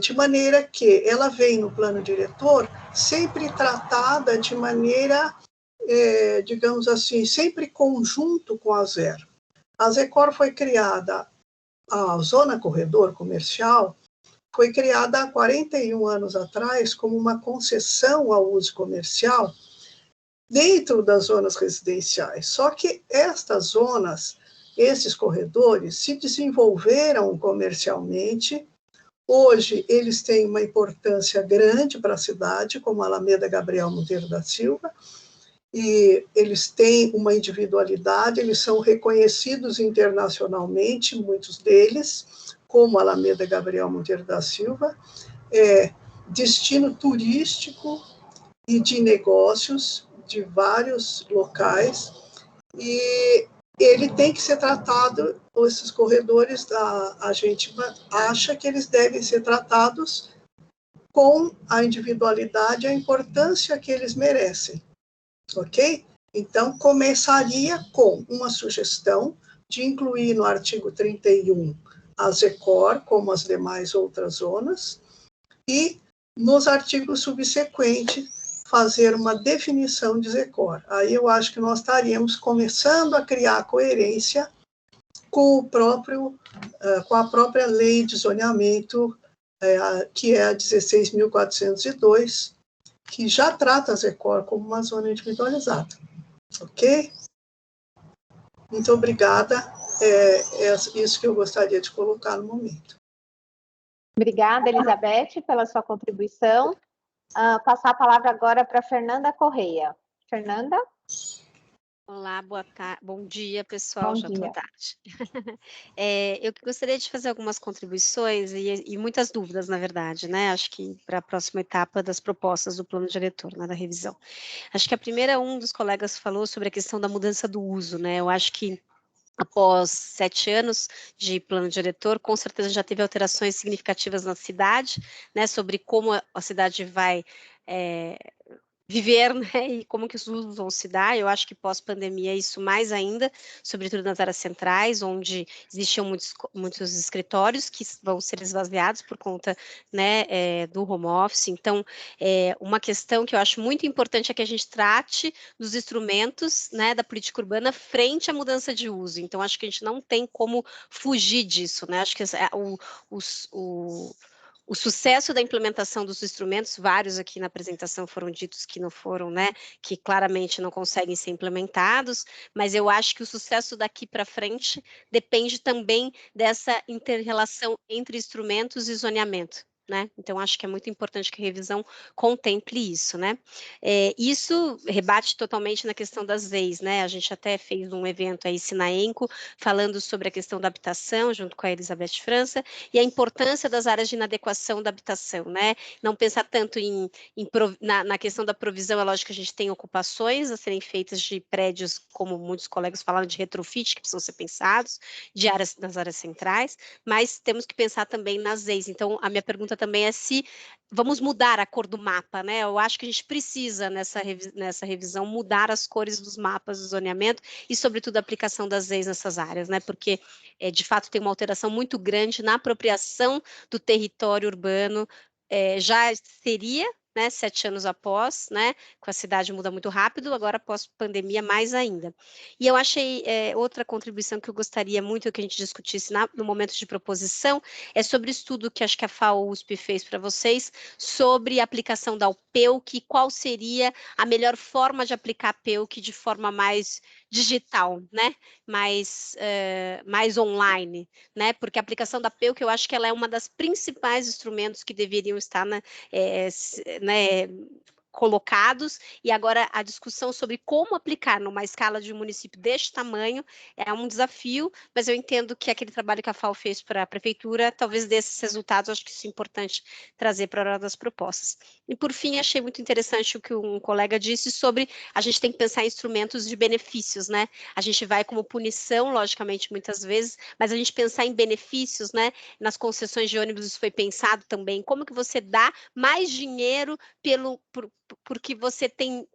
De maneira que ela vem no plano diretor sempre tratada de maneira, digamos assim, sempre conjunto com a ZER. A ZECOR foi criada, a Zona Corredor Comercial, foi criada há 41 anos atrás como uma concessão ao uso comercial dentro das zonas residenciais. Só que estas zonas, esses corredores, se desenvolveram comercialmente. Hoje, eles têm uma importância grande para a cidade, como a Alameda Gabriel Monteiro da Silva, e eles têm uma individualidade, eles são reconhecidos internacionalmente, muitos deles, como a Alameda Gabriel Monteiro da Silva, destino turístico e de negócios de vários locais, e ele tem que ser tratado, esses corredores, a gente acha que eles devem ser tratados com a individualidade e a importância que eles merecem, ok? Então, começaria com uma sugestão de incluir no artigo 31 a ZECOR, como as demais outras zonas, e, nos artigos subsequentes, fazer uma definição de ZECOR. Aí eu acho que nós estaríamos começando a criar coerência com a própria lei de zoneamento, que é a 16.402, que já trata a ZECOR como uma zona individualizada. Ok? Muito obrigada. É isso que eu gostaria de colocar no momento. Obrigada, Elizabeth, pela sua contribuição. Passar a palavra agora para Fernanda Correia. Fernanda? Olá, bom dia, pessoal, Bom já dia. boa tarde. Eu gostaria de fazer algumas contribuições e muitas dúvidas, na verdade, né? Acho que para a próxima etapa das propostas do plano diretor, né, da revisão. Acho que a primeira, um dos colegas falou sobre a questão da mudança do uso, né? Eu acho que após 7 anos de plano diretor, com certeza já teve alterações significativas na cidade, né? Sobre como a cidade vai viver, né, e como que os usos vão se dar. Eu acho que pós-pandemia isso mais ainda, sobretudo nas áreas centrais, onde existiam muitos escritórios que vão ser esvaziados por conta, né, do home office. Então, uma questão que eu acho muito importante é que a gente trate dos instrumentos, né, da política urbana frente à mudança de uso. Então, acho que a gente não tem como fugir disso, né, acho que o sucesso da implementação dos instrumentos, vários aqui na apresentação foram ditos que não foram, né, que claramente não conseguem ser implementados, mas eu acho que o sucesso daqui para frente depende também dessa inter-relação entre instrumentos e zoneamento. Né? Então, acho que é muito importante que a revisão contemple isso, né? Isso rebate totalmente na questão das leis, né? A gente até fez um evento aí, Sinaenco, falando sobre a questão da habitação, junto com a Elizabeth França, e a importância das áreas de inadequação da habitação, né? Não pensar tanto na questão da provisão, é lógico que a gente tem ocupações a serem feitas de prédios, como muitos colegas falaram, de retrofit, que precisam ser pensados, nas áreas centrais, mas temos que pensar também nas leis. Então, a minha pergunta também é se vamos mudar a cor do mapa, né? Eu acho que a gente precisa, nessa revisão, mudar as cores dos mapas do zoneamento e, sobretudo, a aplicação das leis nessas áreas, né? Porque, de fato, tem uma alteração muito grande na apropriação do território urbano, já seria, né, 7 anos após, né, com a cidade muda muito rápido, agora após pandemia mais ainda. E eu achei outra contribuição que eu gostaria muito que a gente discutisse no momento de proposição, é sobre o estudo que acho que a FAO-USP fez para vocês, sobre a aplicação da PEUC, qual seria a melhor forma de aplicar a PEUC de forma mais digital, né, mais online, né, porque a aplicação da PEUC, eu acho que ela é uma das principais instrumentos que deveriam estar né, colocados, e agora a discussão sobre como aplicar numa escala de um município deste tamanho é um desafio, mas eu entendo que aquele trabalho que a FAO fez para a prefeitura, talvez desses resultados, acho que isso é importante trazer para a hora das propostas. E por fim, achei muito interessante o que um colega disse sobre a gente tem que pensar em instrumentos de benefícios, né? A gente vai como punição, logicamente, muitas vezes, mas a gente pensar em benefícios, né? Nas concessões de ônibus isso foi pensado também, como que você dá mais dinheiro porque você tem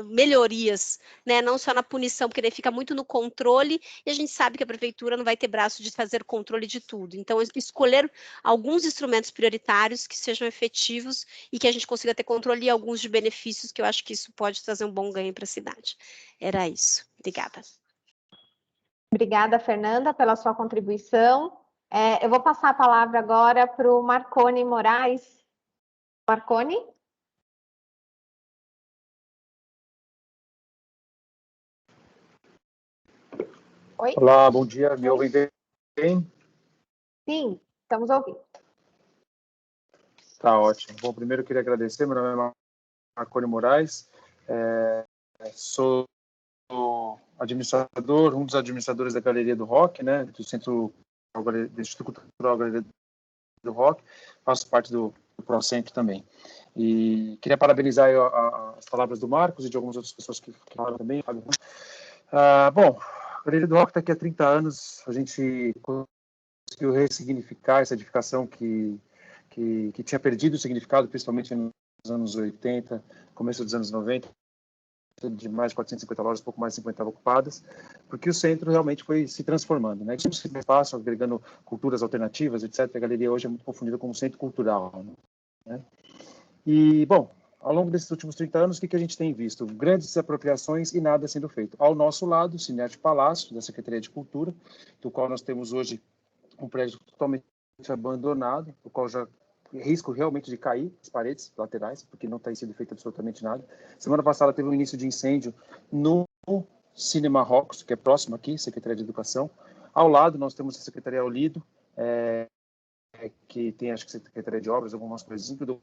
melhorias, né? Não só na punição, porque daí fica muito no controle, e a gente sabe que a prefeitura não vai ter braço de fazer controle de tudo. Então, escolher alguns instrumentos prioritários que sejam efetivos e que a gente consiga ter controle, e alguns de benefícios, que eu acho que isso pode trazer um bom ganho para a cidade. Era isso. Obrigada. Obrigada, Fernanda, pela sua contribuição. Eu vou passar a palavra agora para o Marconi Moraes. Marconi? Oi? Olá, bom dia. Me ouvem bem? Sim, estamos ouvindo. Tá ótimo. Bom, primeiro eu queria agradecer. Meu nome é Marconi Moraes. Sou administrador, um dos administradores da Galeria do Rock, né, do Instituto Cultural Galeria do Rock. Faço parte do Procentro também. E queria parabenizar as palavras do Marcos e de algumas outras pessoas que falaram também. Bom, a Galeria do Rock está aqui há 30 anos. A gente conseguiu ressignificar essa edificação que tinha perdido o significado, principalmente nos anos 80, começo dos anos 90. de mais de 450 lojas, pouco mais de 50 ocupadas, porque o centro realmente foi se transformando, né? Tinha um espaço agregando culturas alternativas, etc. A galeria hoje é muito confundida como centro cultural, né? E, bom, ao longo desses últimos 30 anos, o que a gente tem visto? Grandes desapropriações e nada sendo feito. Ao nosso lado, o Cinete Palácio, da Secretaria de Cultura, do qual nós temos hoje um prédio totalmente abandonado, do qual já risco realmente de cair as paredes laterais, porque não tem sido feito absolutamente nada. Semana passada teve um início de incêndio no Cinema Rocks, que é próximo aqui, Secretaria de Educação. Ao lado nós temos a Secretaria Olido, que tem, acho que Secretaria de Obras, algumas coisas, do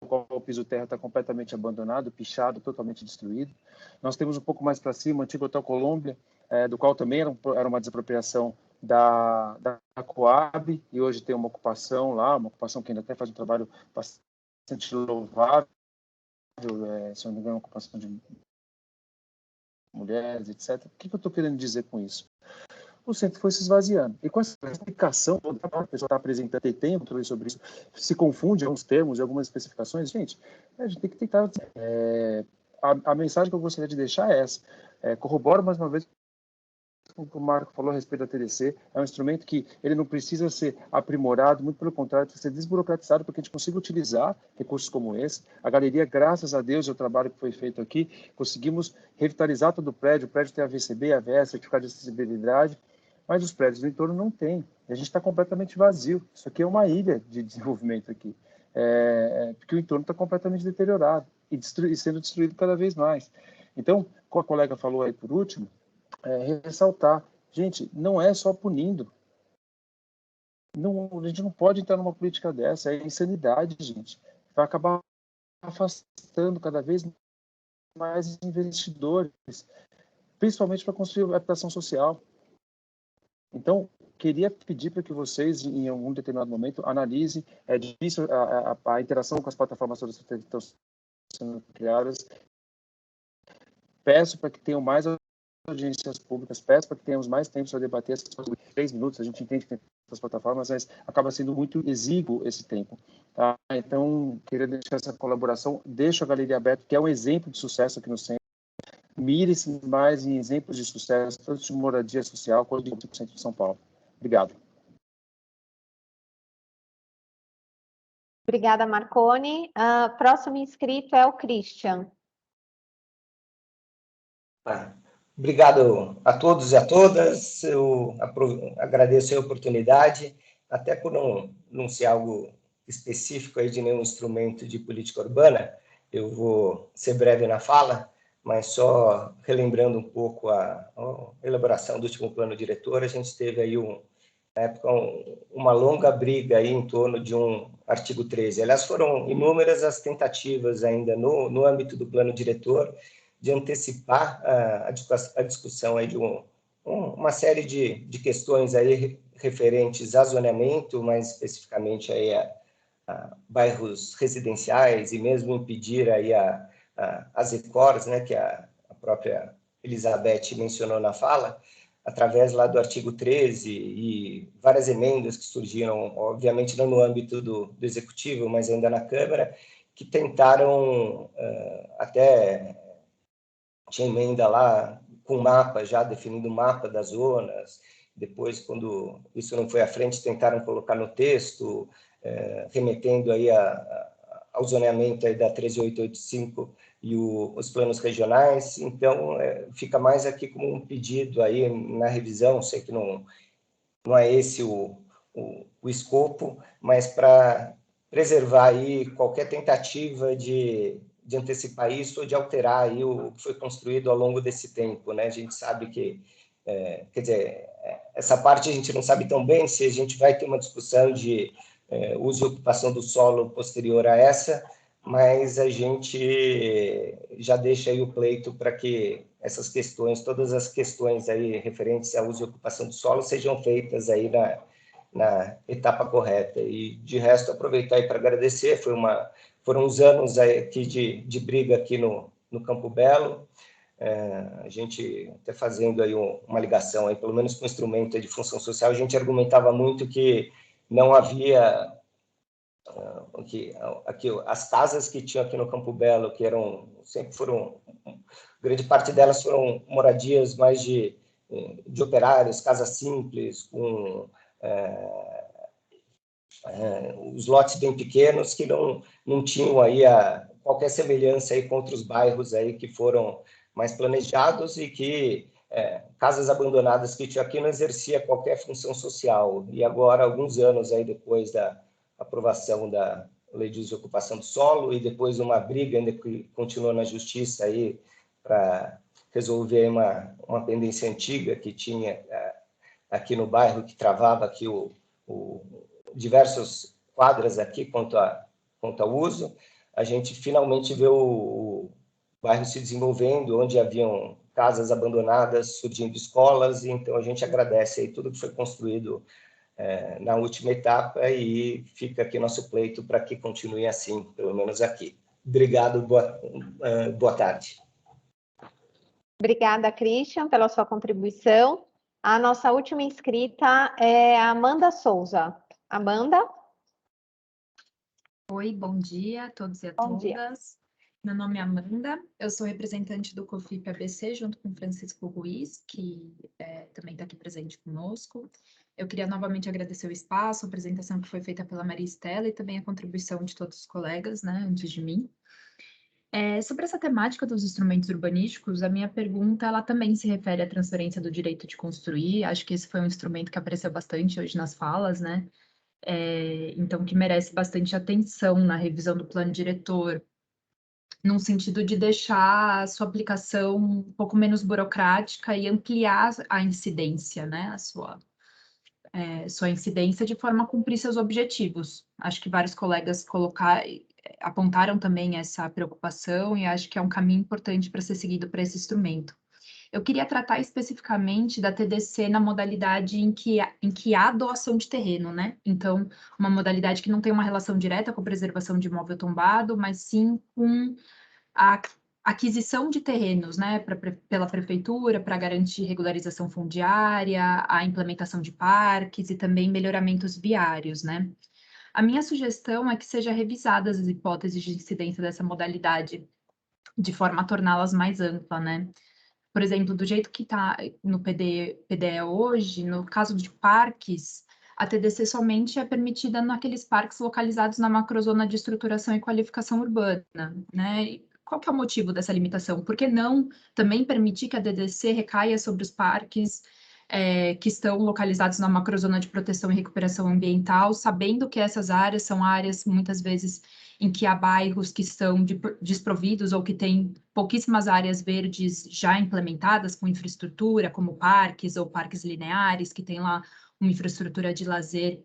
qual o piso terra está completamente abandonado, pichado, totalmente destruído. Nós temos um pouco mais para cima o antigo Hotel Colômbia, do qual também era uma desapropriação da Coab, e hoje tem uma ocupação lá, uma ocupação que ainda até faz um trabalho bastante louvável, se não me engano, uma ocupação de mulheres, etc. O que eu estou querendo dizer com isso? O centro foi se esvaziando. E com essa explicação, a pessoa está apresentando, tem tempo sobre isso, se confunde alguns termos e algumas especificações. Gente, a gente tem que tentar... a mensagem que eu gostaria de deixar é essa. Corroboro mais uma vez o que o Marco falou a respeito da TDC. É um instrumento que ele não precisa ser aprimorado, muito pelo contrário, precisa ser desburocratizado para que a gente consiga utilizar recursos como esse. A galeria, graças a Deus, e o trabalho que foi feito aqui, conseguimos revitalizar todo o prédio tem a VCB, a AVS, certificado de acessibilidade, mas os prédios do entorno não têm. A gente está completamente vazio. Isso aqui é uma ilha de desenvolvimento aqui, porque o entorno está completamente deteriorado e sendo destruído cada vez mais. Então, como a colega falou aí por último, ressaltar, gente, não é só punindo. A gente não pode entrar numa política dessa, é insanidade, gente. Vai acabar afastando cada vez mais investidores, principalmente para construir a habitação social. Então, queria pedir para que vocês, em algum determinado momento, analisem a interação com as plataformas todas que estão sendo criadas. Peço para que tenham mais audiências públicas, peço para que tenhamos mais tempo para debater essas coisas. 3 minutos, a gente entende que tem essas plataformas, mas acaba sendo muito exíguo esse tempo. Tá? Então, queria deixar essa colaboração, deixo a Galeria Aberta, que é um exemplo de sucesso aqui no centro. Mire-se mais em exemplos de sucesso, tanto de moradia social quanto de 100% de São Paulo. Obrigado. Obrigada, Marconi. Próximo inscrito é o Christian. Obrigado a todos e a todas. Eu agradeço a oportunidade, até por não ser algo específico aí de nenhum instrumento de política urbana. Eu vou ser breve na fala, mas só relembrando um pouco a elaboração do último plano diretor, a gente teve aí na época uma longa briga aí em torno de um artigo 13. Aliás, foram inúmeras as tentativas ainda no âmbito do plano diretor de antecipar a discussão aí de uma série de questões aí referentes a zoneamento, mais especificamente aí a bairros residenciais, e mesmo impedir aí as ECORs, né, que a própria Elizabeth mencionou na fala, através lá do artigo 13 e várias emendas que surgiram, obviamente não no âmbito do Executivo, mas ainda na Câmara, que tentaram até... Tinha emenda lá com mapa, já definindo o mapa das zonas. Depois, quando isso não foi à frente, tentaram colocar no texto, remetendo aí ao zoneamento aí da 13885 e os planos regionais. Então, fica mais aqui como um pedido aí na revisão, sei que não é esse o escopo, mas para preservar aí qualquer tentativa de antecipar isso ou de alterar aí o que foi construído ao longo desse tempo, né? A gente sabe que, quer dizer, essa parte a gente não sabe tão bem se a gente vai ter uma discussão de uso e ocupação do solo posterior a essa, mas a gente já deixa aí o pleito para que essas questões, todas as questões aí referentes ao uso e ocupação do solo sejam feitas aí na etapa correta. E, de resto, aproveitar aí para agradecer, foram uns anos aqui de briga aqui no Campo Belo, a gente até fazendo aí uma ligação, aí, pelo menos com o instrumento de função social, a gente argumentava muito que não havia... que as casas que tinham aqui no Campo Belo, que sempre foram grande parte delas foram moradias mais de operários, casas simples, com os lotes bem pequenos, que não tinham aí qualquer semelhança aí com outros bairros aí que foram mais planejados e que casas abandonadas que tinha aqui não exercia qualquer função social. E agora, alguns anos aí depois da aprovação da Lei de Uso e Ocupação do Solo e depois uma briga ainda que continuou na Justiça aí para resolver uma pendência antiga que tinha aqui no bairro, que travava aqui diversas quadras aqui quanto ao uso, a gente finalmente vê o bairro se desenvolvendo, onde haviam casas abandonadas, surgindo escolas, e então a gente agradece aí tudo que foi construído na última etapa e fica aqui nosso pleito para que continue assim, pelo menos aqui. Obrigado, boa tarde. Obrigada, Christian, pela sua contribuição. A nossa última inscrita é a Amanda Souza. Amanda? Oi, bom dia a todos e a todas. Meu nome é Amanda, eu sou representante do COFIP ABC, junto com Francisco Ruiz, que também está aqui presente conosco. Eu queria novamente agradecer o espaço, a apresentação que foi feita pela Maria Estela e também a contribuição de todos os colegas, né, antes de mim. Sobre essa temática dos instrumentos urbanísticos, a minha pergunta ela também se refere à transferência do direito de construir. Acho que esse foi um instrumento que apareceu bastante hoje nas falas, né? Então, que merece bastante atenção na revisão do plano diretor, num sentido de deixar a sua aplicação um pouco menos burocrática e ampliar a incidência, né? A sua incidência de forma a cumprir seus objetivos. Acho que vários colegas apontaram também essa preocupação e acho que é um caminho importante para ser seguido para esse instrumento. Eu queria tratar especificamente da TDC na modalidade em que há doação de terreno, né? Então, uma modalidade que não tem uma relação direta com a preservação de imóvel tombado, mas sim com a aquisição de terrenos, né, pela prefeitura, para garantir regularização fundiária, a implementação de parques e também melhoramentos viários, né? A minha sugestão é que sejam revisadas as hipóteses de incidência dessa modalidade, de forma a torná-las mais ampla, né? Por exemplo, do jeito que está no PDE hoje, no caso de parques, a TDC somente é permitida naqueles parques localizados na macrozona de estruturação e qualificação urbana, né? Qual que é o motivo dessa limitação? Por que não também permitir que a TDC recaia sobre os parques que estão localizados na macrozona de proteção e recuperação ambiental, sabendo que essas áreas são áreas, muitas vezes, em que há bairros que estão desprovidos ou que têm pouquíssimas áreas verdes já implementadas com infraestrutura, como parques ou parques lineares, que tem lá uma infraestrutura de lazer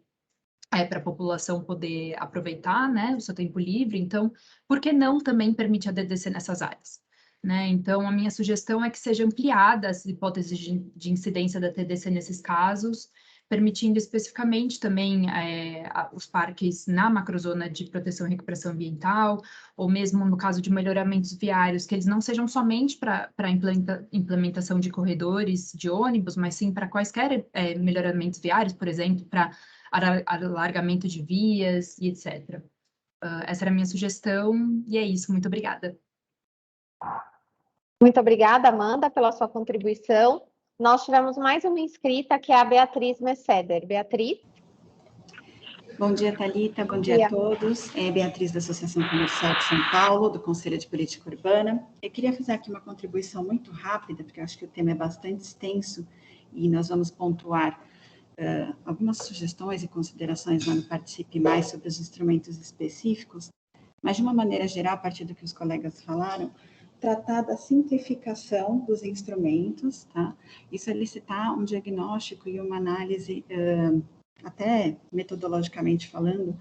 para a população poder aproveitar, né, o seu tempo livre. Então, por que não também permitir a TDC nessas áreas? Né? Então, a minha sugestão é que seja ampliada as hipóteses de incidência da TDC nesses casos, permitindo especificamente também os parques na macrozona de proteção e recuperação ambiental, ou mesmo no caso de melhoramentos viários, que eles não sejam somente para implementação de corredores de ônibus, mas sim para quaisquer melhoramentos viários, por exemplo, para alargamento de vias e etc. Essa era a minha sugestão, e é isso. Muito obrigada. Muito obrigada, Amanda, pela sua contribuição. Nós tivemos mais uma inscrita, que é a Beatriz Merceder. Beatriz? Bom dia, Thalita. Bom dia a todos. É Beatriz, da Associação Comercial de São Paulo, do Conselho de Política Urbana. Eu queria fazer aqui uma contribuição muito rápida, porque eu acho que o tema é bastante extenso e nós vamos pontuar algumas sugestões e considerações lá no Participe Mais sobre os instrumentos específicos, mas de uma maneira geral, a partir do que os colegas falaram, tratar da simplificação dos instrumentos, tá? Isso é elicitar um diagnóstico e uma análise, até metodologicamente falando,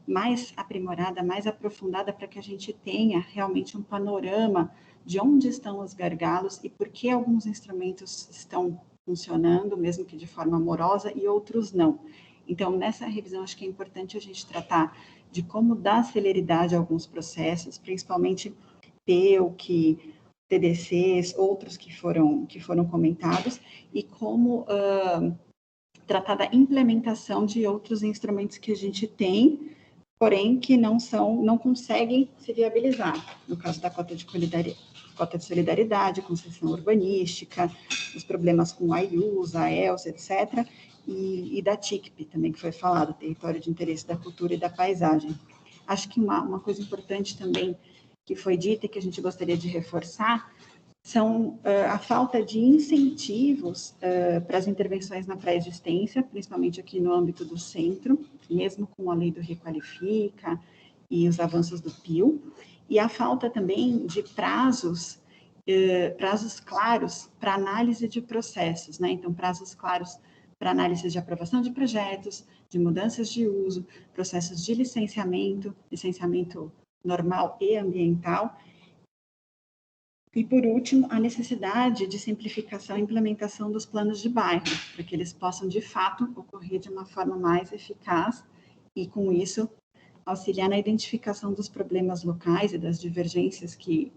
mais aprimorada, mais aprofundada, para que a gente tenha realmente um panorama de onde estão os gargalos e por que alguns instrumentos estão funcionando, mesmo que de forma amorosa, e outros não. Então, nessa revisão, acho que é importante a gente tratar de como dar celeridade a alguns processos, principalmente PEUC, TDCs, outros que foram comentados, e como tratar da implementação de outros instrumentos que a gente tem, porém que não conseguem se viabilizar, no caso da cota de cota de solidariedade, concessão urbanística, os problemas com a IUS, a ELSA, etc., e da TICP também, que foi falado, Território de Interesse da Cultura e da Paisagem. Acho que uma coisa importante também que foi dita e que a gente gostaria de reforçar são a falta de incentivos para as intervenções na pré-existência, principalmente aqui no âmbito do centro, mesmo com a lei do Requalifica e os avanços do PIL, e a falta também de prazos claros para análise de processos, né? Então, prazos claros para análise de aprovação de projetos, de mudanças de uso, processos de licenciamento normal e ambiental. E, por último, a necessidade de simplificação e implementação dos planos de bairro, para que eles possam, de fato, ocorrer de uma forma mais eficaz e, com isso, auxiliar na identificação dos problemas locais e das divergências que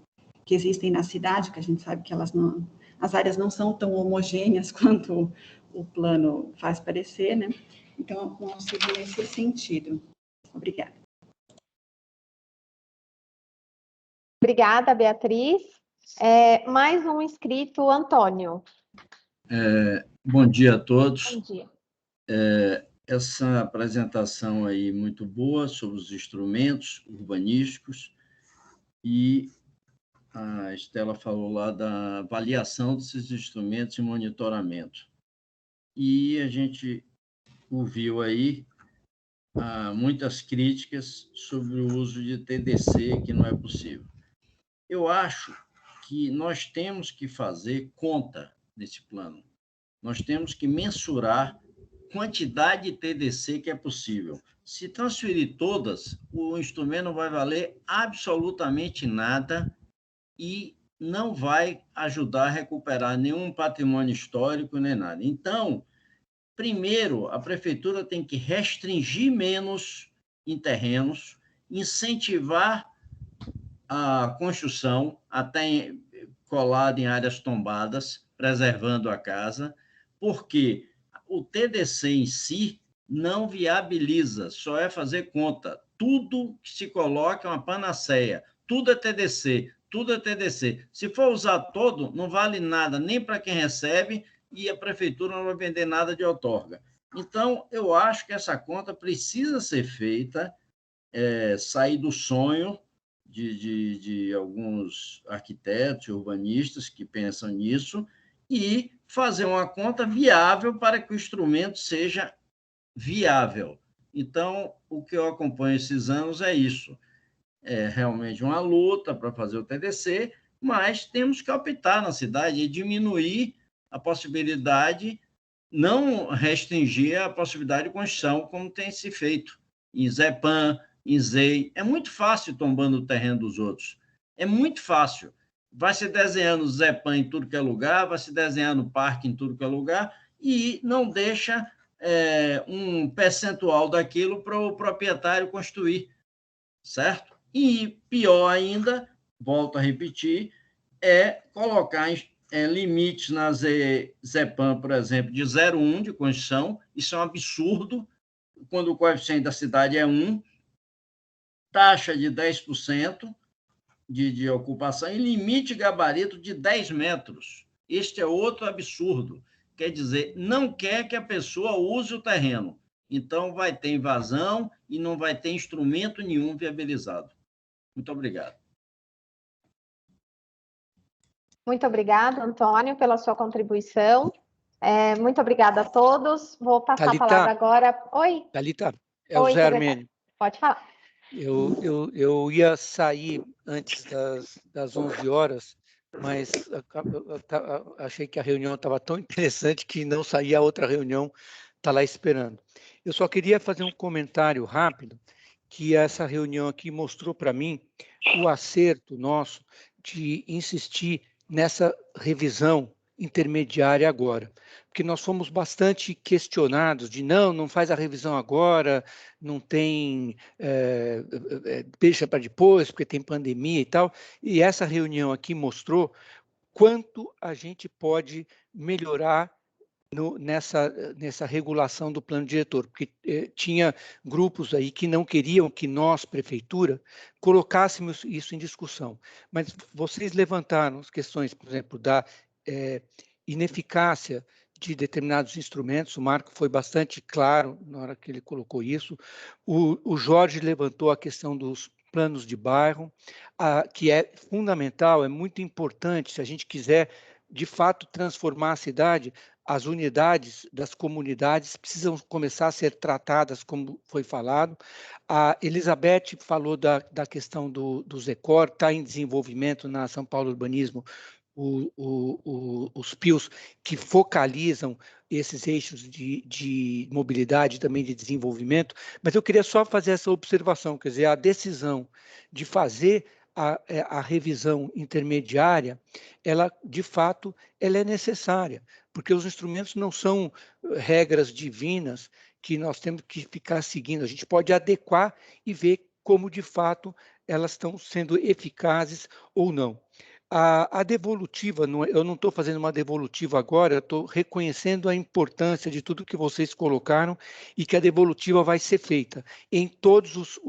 existem na cidade, que a gente sabe que as áreas não são tão homogêneas quanto o plano faz parecer, né? Então, um auxílio nesse sentido. Obrigada. Obrigada, Beatriz. Mais um inscrito, Antônio. Bom dia a todos. Bom dia. Essa apresentação aí muito boa sobre os instrumentos urbanísticos, e a Estela falou lá da avaliação desses instrumentos e monitoramento. E a gente ouviu aí muitas críticas sobre o uso de TDC, que não é possível. Eu acho que nós temos que fazer conta nesse plano. Nós temos que mensurar quantidade de TDC que é possível. Se transferir todas, o instrumento não vai valer absolutamente nada e não vai ajudar a recuperar nenhum patrimônio histórico nem nada. Então, primeiro, a prefeitura tem que restringir menos em terrenos, incentivar a construção, até colada em áreas tombadas, preservando a casa, porque o TDC em si não viabiliza, só é fazer conta. Tudo que se coloca é uma panaceia, tudo é TDC, tudo é TDC. Se for usar todo, não vale nada, nem para quem recebe, e a prefeitura não vai vender nada de outorga. Então, eu acho que essa conta precisa ser feita, sair do sonho de alguns arquitetos e urbanistas que pensam nisso e fazer uma conta viável para que o instrumento seja viável. Então, o que eu acompanho esses anos é isso. É realmente uma luta para fazer o TDC, mas temos que optar na cidade e diminuir a possibilidade, não restringir a possibilidade de construção, como tem se feito em Zepan, em ZEI. É muito fácil tombando o terreno dos outros. É muito fácil. Vai se desenhando Zepan em tudo que é lugar, vai se desenhando parque em tudo que é lugar, e não deixa um percentual daquilo para o proprietário construir, certo? E pior ainda, volto a repetir, é colocar limites na Zepan, por exemplo, de 0,1 de construção. Isso é um absurdo, quando o coeficiente da cidade é 1, taxa de 10% de ocupação e limite gabarito de 10 metros. Este é outro absurdo. Quer dizer, não quer que a pessoa use o terreno. Então, vai ter invasão e não vai ter instrumento nenhum viabilizado. Muito obrigado. Muito obrigada, Antônio, pela sua contribuição. Muito obrigada a todos. Vou passar Thalita, a palavra agora. Oi. Thalita, Oi, o Zé Armênio. Pode falar. Eu ia sair antes das 11 horas, mas achei que a reunião estava tão interessante que não saía a outra reunião, está lá esperando. Eu só queria fazer um comentário rápido, que essa reunião aqui mostrou para mim o acerto nosso de insistir nessa revisão intermediária agora, porque nós fomos bastante questionados de não faz a revisão agora, não tem, deixa para depois, porque tem pandemia e tal, e essa reunião aqui mostrou quanto a gente pode melhorar nessa regulação do plano diretor, porque tinha grupos aí que não queriam que nós, prefeitura, colocássemos isso em discussão. Mas vocês levantaram as questões, por exemplo, da ineficácia de determinados instrumentos, o Marco foi bastante claro na hora que ele colocou isso, o Jorge levantou a questão dos planos de bairro, que é fundamental, é muito importante, se a gente quiser, de fato, transformar a cidade, as unidades das comunidades precisam começar a ser tratadas, como foi falado. A Elizabeth falou da questão do Zecor, está em desenvolvimento na São Paulo Urbanismo, os PIOs que focalizam esses eixos de mobilidade e também de desenvolvimento, mas eu queria só fazer essa observação, quer dizer, a decisão de fazer a revisão intermediária, ela, de fato, ela é necessária, porque os instrumentos não são regras divinas que nós temos que ficar seguindo, a gente pode adequar e ver como, de fato, elas estão sendo eficazes ou não. A devolutiva, eu não estou fazendo uma devolutiva agora, eu estou reconhecendo a importância de tudo que vocês colocaram e que a devolutiva vai ser feita. Em todos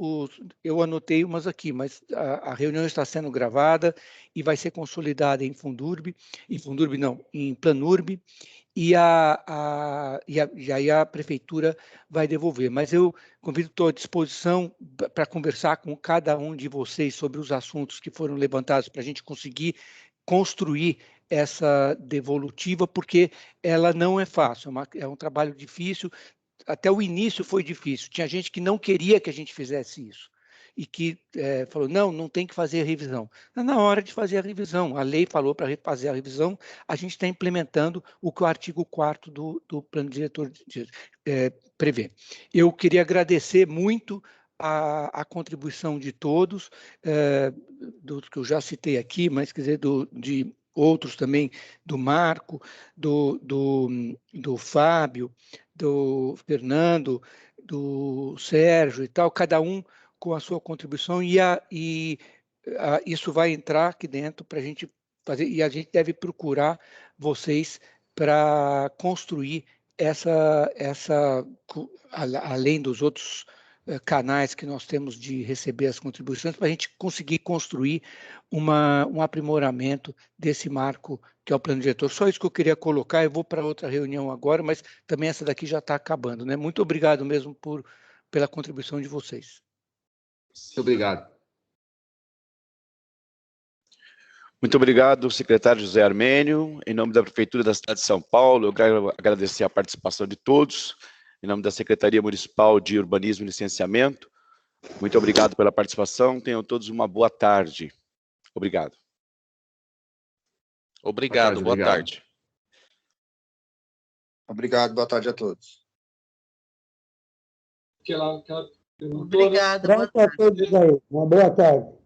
eu anotei umas aqui, mas a reunião está sendo gravada e vai ser consolidada em Fundurb não, em Planurb, e aí a prefeitura vai devolver. Mas eu convido, estou à disposição para conversar com cada um de vocês sobre os assuntos que foram levantados, para a gente conseguir construir essa devolutiva, porque ela não é fácil, é um trabalho difícil, até o início foi difícil, tinha gente que não queria que a gente fizesse isso, e que falou, não tem que fazer a revisão. Na hora de fazer a revisão, a lei falou para fazer a revisão, a gente está implementando o que o artigo 4º do plano diretor prevê. Eu queria agradecer muito a contribuição de todos, do que eu já citei aqui, mas quer dizer, de outros também, do Marco, do Fábio, do Fernando, do Sérgio e tal, cada um com a sua contribuição, e isso vai entrar aqui dentro para a gente fazer, e a gente deve procurar vocês para construir além dos outros canais que nós temos de receber as contribuições, para a gente conseguir construir um aprimoramento desse marco que é o plano diretor. Só isso que eu queria colocar, eu vou para outra reunião agora, mas também essa daqui já está acabando, né? Muito obrigado mesmo pela contribuição de vocês. Muito obrigado. Muito obrigado, secretário José Armênio. Em nome da Prefeitura da cidade de São Paulo, eu quero agradecer a participação de todos. Em nome da Secretaria Municipal de Urbanismo e Licenciamento, muito obrigado pela participação. Tenham todos uma boa tarde. Obrigado. Obrigado, boa tarde. Obrigado, boa tarde a todos. Obrigado. Boa tarde a todos aí. Uma boa tarde.